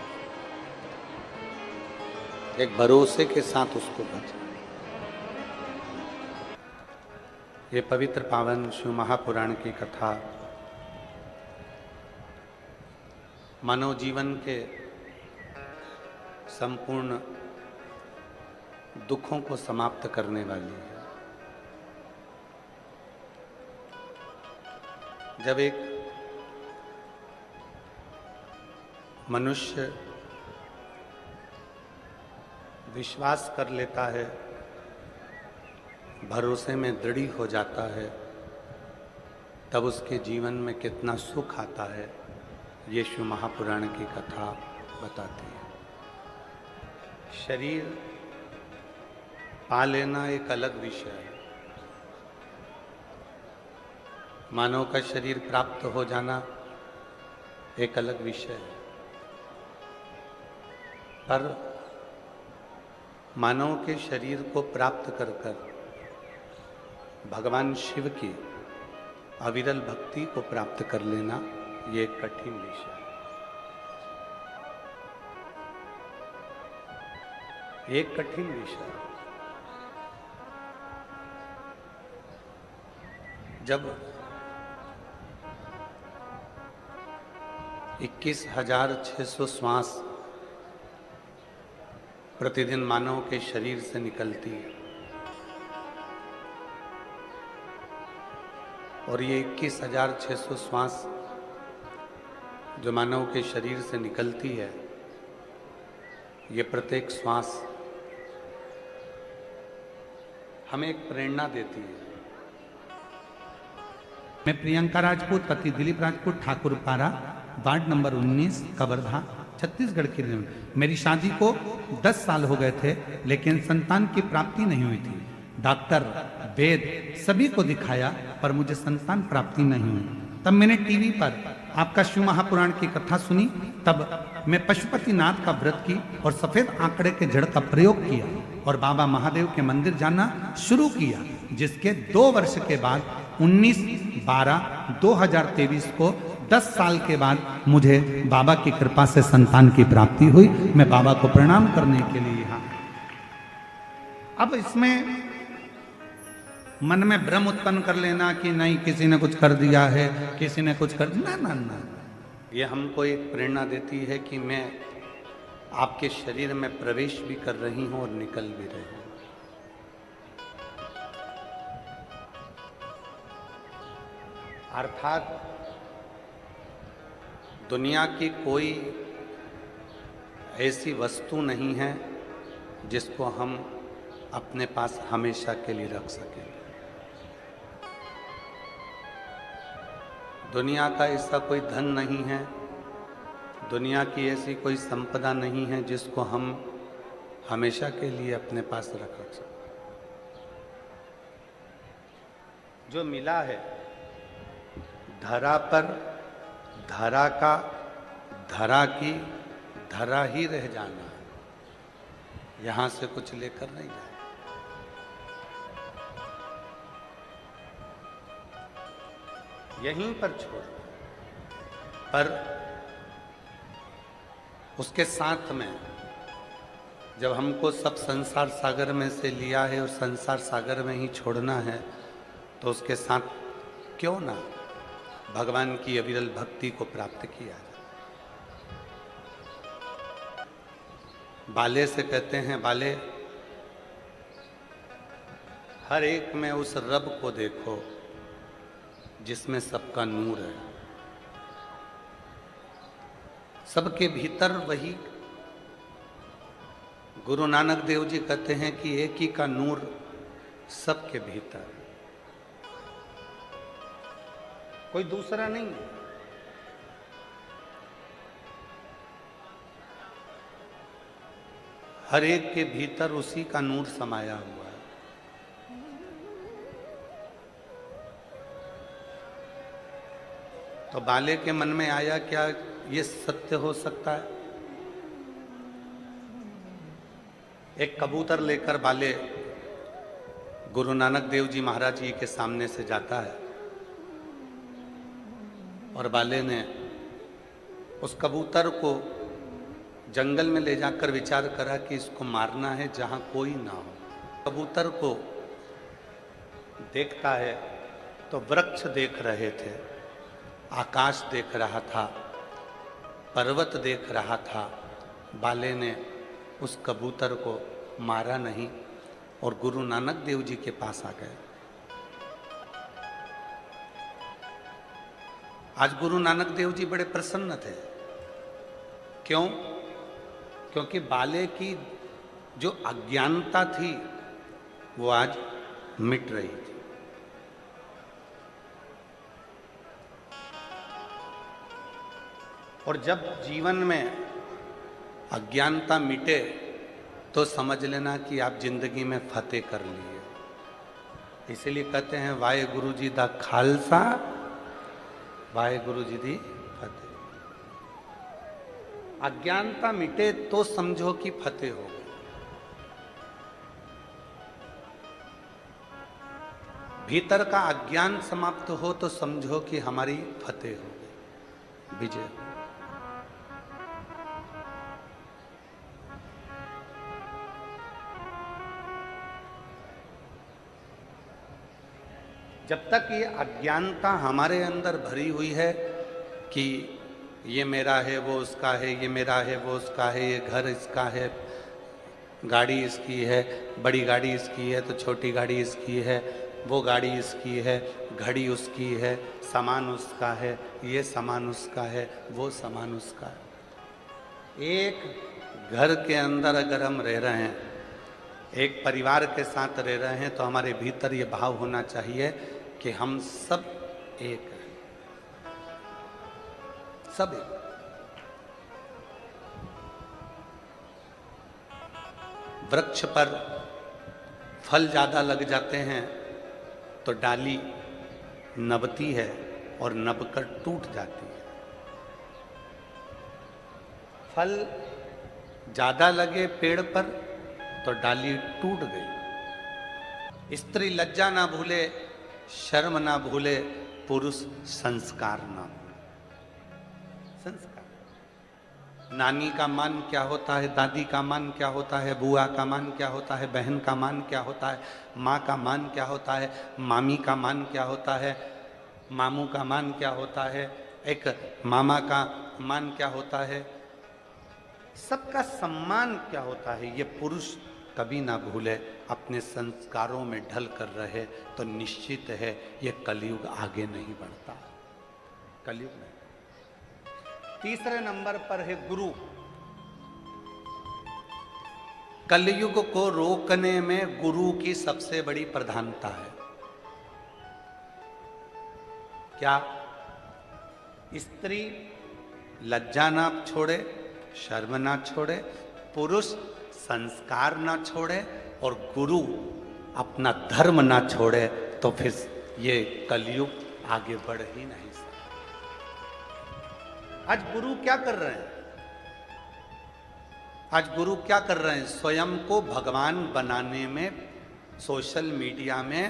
एक भरोसे के साथ उसको भजन। ये पवित्र पावन शिव महापुराण की कथा मानव जीवन के संपूर्ण दुखों को समाप्त करने वाली है। जब एक मनुष्य विश्वास कर लेता है, भरोसे में दृढ़ हो जाता है, तब उसके जीवन में कितना सुख आता है, ये शिव महापुराण की कथा बताती है। शरीर पा लेना एक अलग विषय है, मानव का शरीर प्राप्त हो जाना एक अलग विषय है। पर मानव के शरीर को प्राप्त कर कर भगवान शिव की अविरल भक्ति को प्राप्त कर लेना ये एक कठिन विषय है, एक कठिन विषय है। जब 21,600 श्वास प्रतिदिन मानव के शरीर से निकलती है और ये 21,600 श्वास जो मानव के शरीर से निकलती है, ये प्रत्येक श्वास हमें एक प्रेरणा देती है। मैं प्रियंका राजपूत, पति दिलीप राजपूत, ठाकुर पारा, वार्ड नंबर 19, कवर्धा, छत्तीसगढ़ की रहने वाली। मेरी शादी को 10 साल हो गए थे, लेकिन संतान की प्राप्ति नहीं हुई थी। डॉक्टर, वेद सभी को दिखाया, पर मुझे संतान प्राप्ति नहीं हुई। तब मैंने टीवी पर आपका शिव महापुराण की कथा सुनी। तब मैं पशुपतिनाथ का व्रत की और सफेद आंकड़े के जड़ का प्रयोग किया और बाबा महादेव के मंदिर जाना शुरू किया, जिसके 2 वर्ष के बाद 19/12/2023 को 10 साल के बाद मुझे बाबा की कृपा से संतान की प्राप्ति हुई। मैं बाबा को प्रणाम करने के लिए यहाँ। अब इसमें मन में भ्रम उत्पन्न कर लेना कि नहीं किसी ने कुछ कर दिया है, किसी ने कुछ कर दिया, ना ना ना, ये हमको एक प्रेरणा देती है कि मैं आपके शरीर में प्रवेश भी कर रही हूं और निकल भी रही हूं। अर्थात दुनिया की कोई ऐसी वस्तु नहीं है जिसको हम अपने पास हमेशा के लिए रख सकें। दुनिया का ऐसा कोई धन नहीं है, दुनिया की ऐसी कोई संपदा नहीं है जिसको हम हमेशा के लिए अपने पास रख सकें। जो मिला है धरा पर, धरा का धरा की धरा ही रह जाना है, यहां से कुछ लेकर नहीं जाए। यहीं पर छोड़, पर उसके साथ में जब हमको सब संसार सागर में से लिया है और संसार सागर में ही छोड़ना है, तो उसके साथ क्यों ना भगवान की अविरल भक्ति को प्राप्त किया जाए। बाले से कहते हैं, बाले हर एक में उस रब को देखो जिसमें सबका नूर है। सबके भीतर वही गुरु नानक देव जी कहते हैं कि एक ही का नूर सबके भीतर, कोई दूसरा नहीं है। हर एक के भीतर उसी का नूर समाया हुआ है। तो बाले के मन में आया क्या ये सत्य हो सकता है? एक कबूतर लेकर बाले गुरु नानक देव जी महाराज जी के सामने से जाता है और बाले ने उस कबूतर को जंगल में ले जाकर विचार करा कि इसको मारना है जहां कोई ना हो। कबूतर को देखता है तो वृक्ष देख रहे थे, आकाश देख रहा था, पर्वत देख रहा था। बाले ने उस कबूतर को मारा नहीं और गुरु नानक देव जी के पास आ गए। आज गुरु नानक देव जी बड़े प्रसन्न थे। क्यों? क्योंकि बाले की जो अज्ञानता थी वो आज मिट रही थी। और जब जीवन में अज्ञानता मिटे तो समझ लेना कि आप जिंदगी में फतेह कर लिए। इसीलिए कहते हैं वाहे गुरु जी दा खालसा, वाहे गुरु जी दी फतेह। अज्ञानता मिटे तो समझो कि फतेह हो गई। भीतर का अज्ञान समाप्त हो तो समझो कि हमारी फतेह हो गई, विजय। जब तक ये अज्ञानता हमारे अंदर भरी हुई है कि ये मेरा है वो उसका है, ये मेरा है वो उसका है, ये घर इसका है, गाड़ी इसकी है, बड़ी गाड़ी इसकी है तो छोटी गाड़ी इसकी है, वो गाड़ी इसकी है, घड़ी उसकी है, सामान उसका है, ये सामान उसका है, वो सामान उसका है। एक घर के अंदर अगर हम रह रहे हैं, एक परिवार के साथ रह रहे हैं तो हमारे भीतर ये भाव होना चाहिए कि हम सब एक हैं, सब एक। वृक्ष पर फल ज्यादा लग जाते हैं तो डाली नबती है और नबकर टूट जाती है। फल ज्यादा लगे पेड़ पर तो डाली टूट गई। स्त्री लज्जा ना भूले, शर्म ना भूले, पुरुष संस्कार ना भूले। संस्कार। नानी का मान क्या होता है, दादी का मान क्या होता है, बुआ का मान क्या होता है, बहन का मान क्या होता है, माँ का मान क्या होता है, मामी का मान क्या होता है, मामू का मान क्या होता है, एक मामा का मान क्या होता है, सबका सम्मान क्या होता है, ये पुरुष कभी ना भूले, अपने संस्कारों में ढल कर रहे तो निश्चित है ये कलयुग आगे नहीं बढ़ता। कलयुग नहीं। तीसरे नंबर पर है गुरु। कलयुग को रोकने में गुरु की सबसे बड़ी प्रधानता है। क्या? स्त्री लज्जा ना छोड़े, शर्म ना छोड़े, पुरुष संस्कार ना छोड़े और गुरु अपना धर्म ना छोड़े तो फिर ये कलयुग आगे बढ़ ही नहीं सकता। आज गुरु क्या कर रहे हैं? आज गुरु क्या कर रहे हैं? स्वयं को भगवान बनाने में सोशल मीडिया में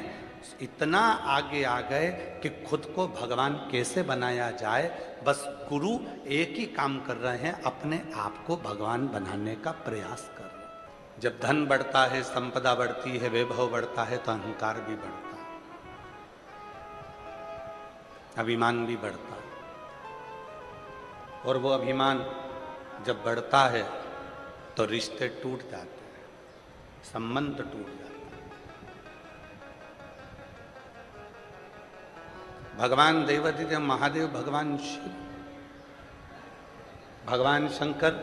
इतना आगे आ गए कि खुद को भगवान कैसे बनाया जाए, बस गुरु एक ही काम कर रहे हैं, अपने आप को भगवान बनाने का प्रयास कर रहे हैं। जब धन बढ़ता है, संपदा बढ़ती है, वैभव बढ़ता है तो अहंकार भी बढ़ता है, अभिमान भी बढ़ता है। और वो अभिमान जब बढ़ता है तो रिश्ते टूट जाते हैं, संबंध टूट जाते हैं। भगवान देवाधिदेव महादेव, भगवान शिव, भगवान शंकर,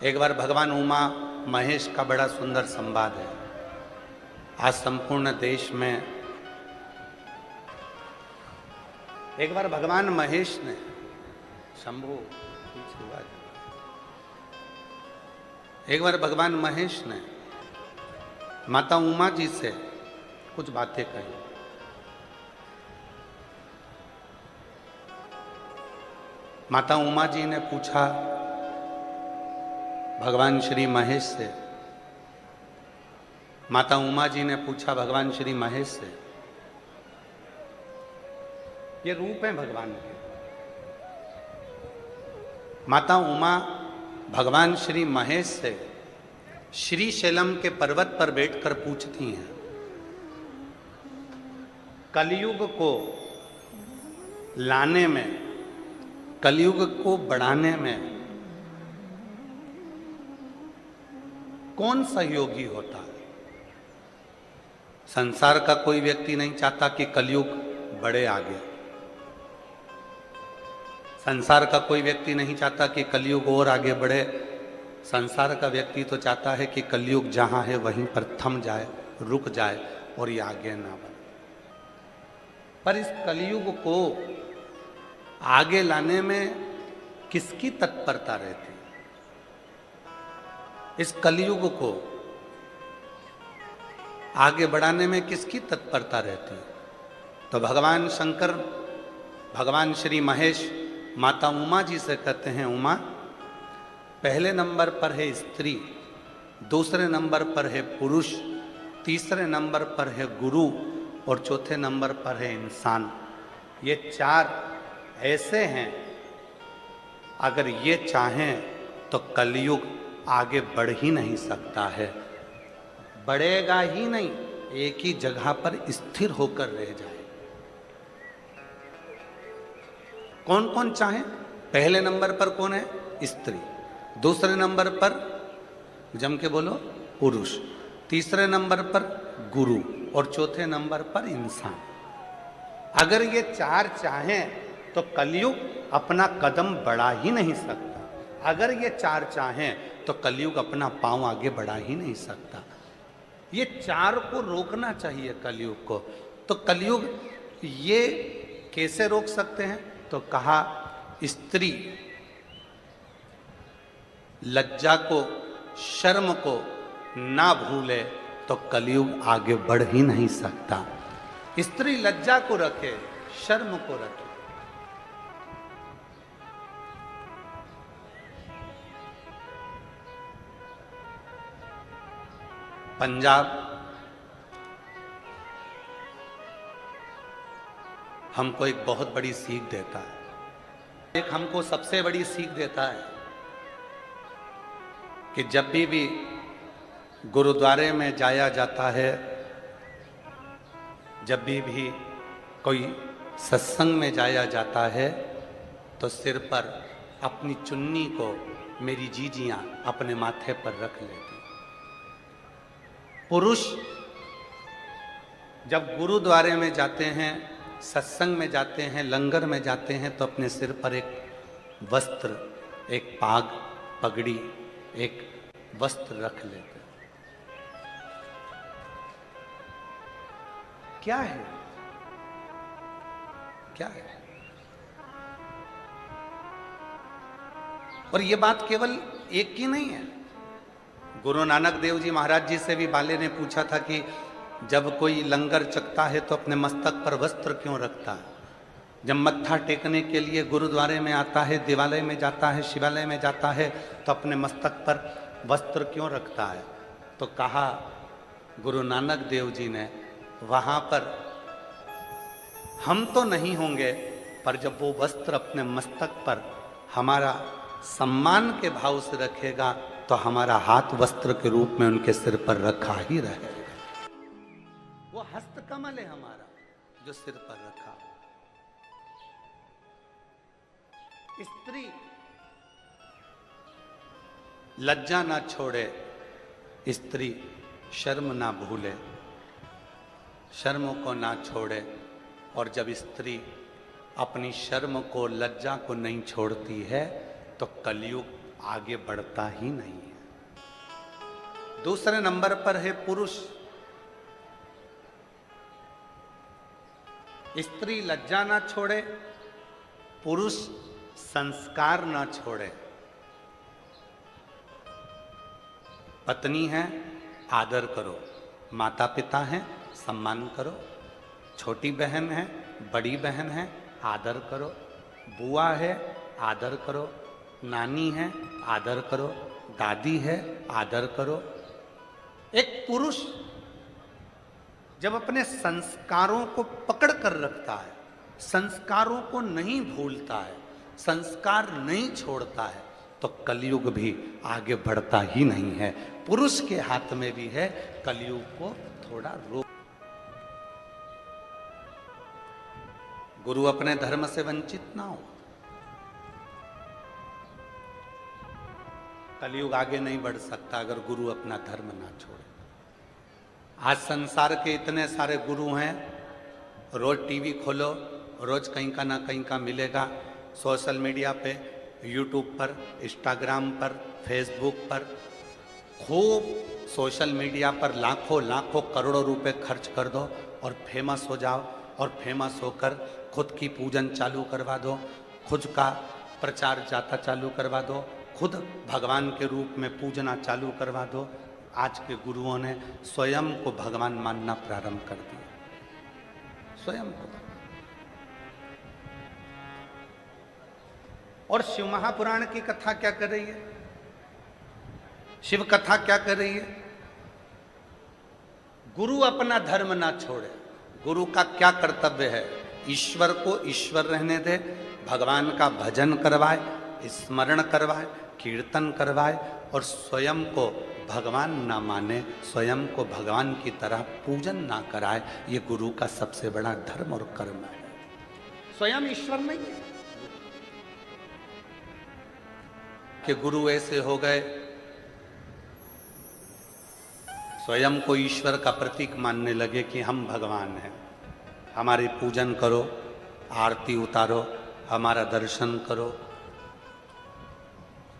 एक बार भगवान उमा महेश का बड़ा सुंदर संवाद है। आज संपूर्ण देश में एक बार भगवान महेश ने, शंभु एक बार भगवान महेश ने माता उमा जी से कुछ बातें कही। माता उमा जी ने पूछा भगवान श्री महेश से, माता उमा जी ने पूछा भगवान श्री महेश से, ये रूप है भगवान के। माता उमा भगवान श्री महेश से श्री शैलम के पर्वत पर बैठकर पूछती हैं, कलयुग को लाने में, कलयुग को बढ़ाने में कौन सहयोगी होता है? संसार का कोई व्यक्ति नहीं चाहता कि कलयुग बढ़े आगे। संसार का कोई व्यक्ति नहीं चाहता कि कलयुग और आगे बढ़े। संसार का व्यक्ति तो चाहता है कि कलयुग जहां है वहीं पर थम जाए, रुक जाए और ये आगे ना बढ़े। पर इस कलयुग को आगे लाने में किसकी तत्परता रहती? इस कलयुग को आगे बढ़ाने में किसकी तत्परता रहती? तो भगवान शंकर, भगवान श्री महेश माता उमा जी से कहते हैं, उमा, पहले नंबर पर है स्त्री, दूसरे नंबर पर है पुरुष, तीसरे नंबर पर है गुरु और चौथे नंबर पर है इंसान। ये चार ऐसे हैं, अगर ये चाहें तो कलयुग आगे बढ़ ही नहीं सकता है, बढ़ेगा ही नहीं, एक ही जगह पर स्थिर होकर रह जाए। कौन कौन चाहे? पहले नंबर पर कौन है? स्त्री। दूसरे नंबर पर, जम के बोलो, पुरुष। तीसरे नंबर पर गुरु और चौथे नंबर पर इंसान। अगर ये चार चाहें तो कलयुग अपना कदम बढ़ा ही नहीं सकता। अगर ये चार चाहें तो कलयुग अपना पांव आगे बढ़ा ही नहीं सकता। ये चार को रोकना चाहिए कलयुग को। तो कलयुग ये कैसे रोक सकते हैं? तो कहा, स्त्री लज्जा को, शर्म को ना भूले तो कलयुग आगे बढ़ ही नहीं सकता। स्त्री लज्जा को रखे, शर्म को रखे। पंजाब हमको एक बहुत बड़ी सीख देता है। एक हमको सबसे बड़ी सीख देता है कि जब भी गुरुद्वारे में जाया जाता है, जब भी कोई सत्संग में जाया जाता है, तो सिर पर अपनी चुन्नी को मेरी जीजियां अपने माथे पर रख लेती। पुरुष जब गुरुद्वारे में जाते हैं, सत्संग में जाते हैं, लंगर में जाते हैं, तो अपने सिर पर एक वस्त्र, एक पाग, पगड़ी, एक वस्त्र रख लेते हैं। क्या है? क्या है? और ये बात केवल एक की नहीं है। गुरु नानक देव जी महाराज जी से भी बाले ने पूछा था कि जब कोई लंगर चखता है तो अपने मस्तक पर वस्त्र क्यों रखता है? जब मत्था टेकने के लिए गुरुद्वारे में आता है, देवालय में जाता है, शिवालय में जाता है, तो अपने मस्तक पर वस्त्र क्यों रखता है? तो कहा गुरु नानक देव जी ने, वहां पर हम तो नहीं होंगे, पर जब वो वस्त्र अपने मस्तक पर हमारा सम्मान के भाव से रखेगा तो हमारा हाथ वस्त्र के रूप में उनके सिर पर रखा ही रहेगा। वो हस्त कमल है हमारा जो सिर पर रखा। स्त्री लज्जा ना छोड़े, स्त्री शर्म ना भूले, शर्म को ना छोड़े, और जब स्त्री अपनी शर्म को, लज्जा को नहीं छोड़ती है तो कलयुग आगे बढ़ता ही नहीं है। दूसरे नंबर पर है पुरुष। स्त्री लज्जा ना छोड़े, पुरुष संस्कार ना छोड़े। पत्नी है, आदर करो। माता पिता हैं, सम्मान करो। छोटी बहन है, बड़ी बहन है, आदर करो। बुआ है, आदर करो। नानी है, आदर करो। दादी है, आदर करो। एक पुरुष जब अपने संस्कारों को पकड़ कर रखता है, संस्कारों को नहीं भूलता है, संस्कार नहीं छोड़ता है, तो कलयुग भी आगे बढ़ता ही नहीं है। पुरुष के हाथ में भी है कलयुग को थोड़ा रोक। गुरु अपने धर्म से वंचित ना हो। कलयुग आगे नहीं बढ़ सकता अगर गुरु अपना धर्म ना छोड़े। आज संसार के इतने सारे गुरु हैं, रोज टीवी खोलो, रोज कहीं का ना कहीं का मिलेगा। सोशल मीडिया पे, यूट्यूब पर, इंस्टाग्राम पर, फेसबुक पर, खूब सोशल मीडिया पर लाखों लाखों करोड़ों रुपए खर्च कर दो और फेमस हो जाओ। और फेमस होकर खुद की पूजन चालू करवा दो, खुद का प्रचार जाता चालू करवा दो, खुद भगवान के रूप में पूजना चालू करवा दो। आज के गुरुओं ने स्वयं को भगवान मानना प्रारंभ कर दिया, स्वयं को। और शिव महापुराण की कथा क्या कर रही है? शिव कथा क्या कर रही है? गुरु अपना धर्म ना छोड़े। गुरु का क्या कर्तव्य है? ईश्वर को ईश्वर रहने दे, भगवान का भजन करवाए, स्मरण करवाए, कीर्तन करवाए, और स्वयं को भगवान ना माने, स्वयं को भगवान की तरह पूजन ना कराए। ये गुरु का सबसे बड़ा धर्म और कर्म है। स्वयं ईश्वर नहीं है कि गुरु ऐसे हो गए, स्वयं को ईश्वर का प्रतीक मानने लगे कि हम भगवान हैं, हमारी पूजन करो, आरती उतारो, हमारा दर्शन करो,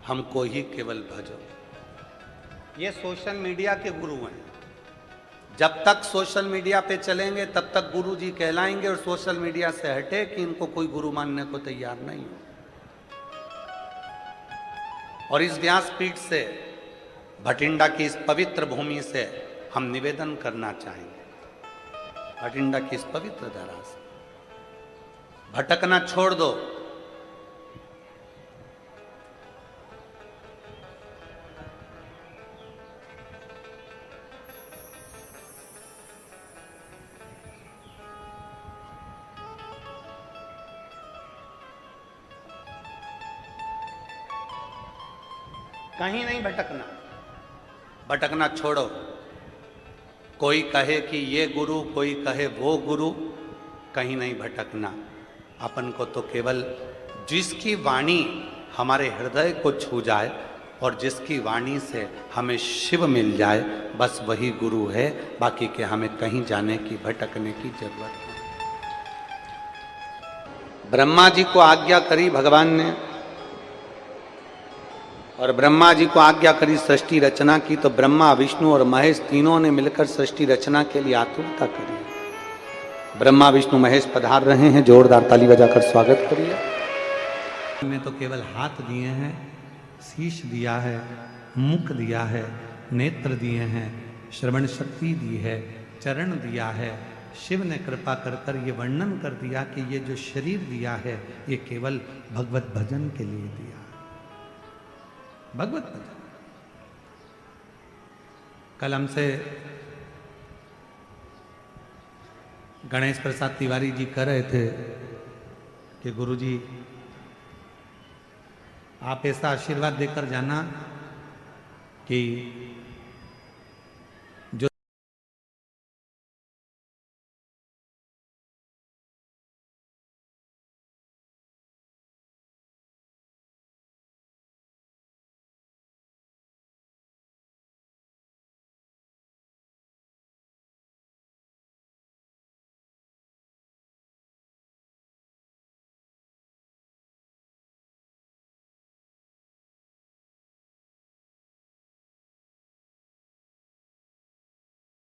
हमको ही केवल भजो। ये सोशल मीडिया के गुरु हैं। जब तक सोशल मीडिया पे चलेंगे तब तक गुरु जी कहलाएंगे, और सोशल मीडिया से हटे कि इनको कोई गुरु मानने को तैयार नहीं हो। और इस व्यासपीठ से, भटिंडा की इस पवित्र भूमि से हम निवेदन करना चाहेंगे, भटिंडा की इस पवित्र धरा से भटकना छोड़ दो। कहीं नहीं भटकना, भटकना छोड़ो। कोई कहे कि ये गुरु, कोई कहे वो गुरु, कहीं नहीं भटकना। अपन को तो केवल जिसकी वाणी हमारे हृदय को छू जाए और जिसकी वाणी से हमें शिव मिल जाए, बस वही गुरु है। बाकी के हमें कहीं जाने की, भटकने की जरूरत नहीं। ब्रह्मा जी को आज्ञा करी भगवान ने, और ब्रह्मा जी को आज्ञा करी सृष्टि रचना की, तो ब्रह्मा, विष्णु और महेश तीनों ने मिलकर सृष्टि रचना के लिए आतुरता करी। ब्रह्मा, विष्णु, महेश पधार रहे हैं, जोरदार ताली बजाकर स्वागत करिए। में तो केवल हाथ दिए हैं, शीश दिया है, मुख दिया है, नेत्र दिए हैं, श्रवण शक्ति दी है, चरण दिया है। शिव ने कृपा कर कर ये वर्णन कर दिया कि ये जो शरीर दिया है ये केवल भगवत भजन के लिए दिया, भगवत भजन। कल हमसे गणेश प्रसाद तिवारी जी कह रहे थे कि गुरुजी आप ऐसा आशीर्वाद देकर जाना कि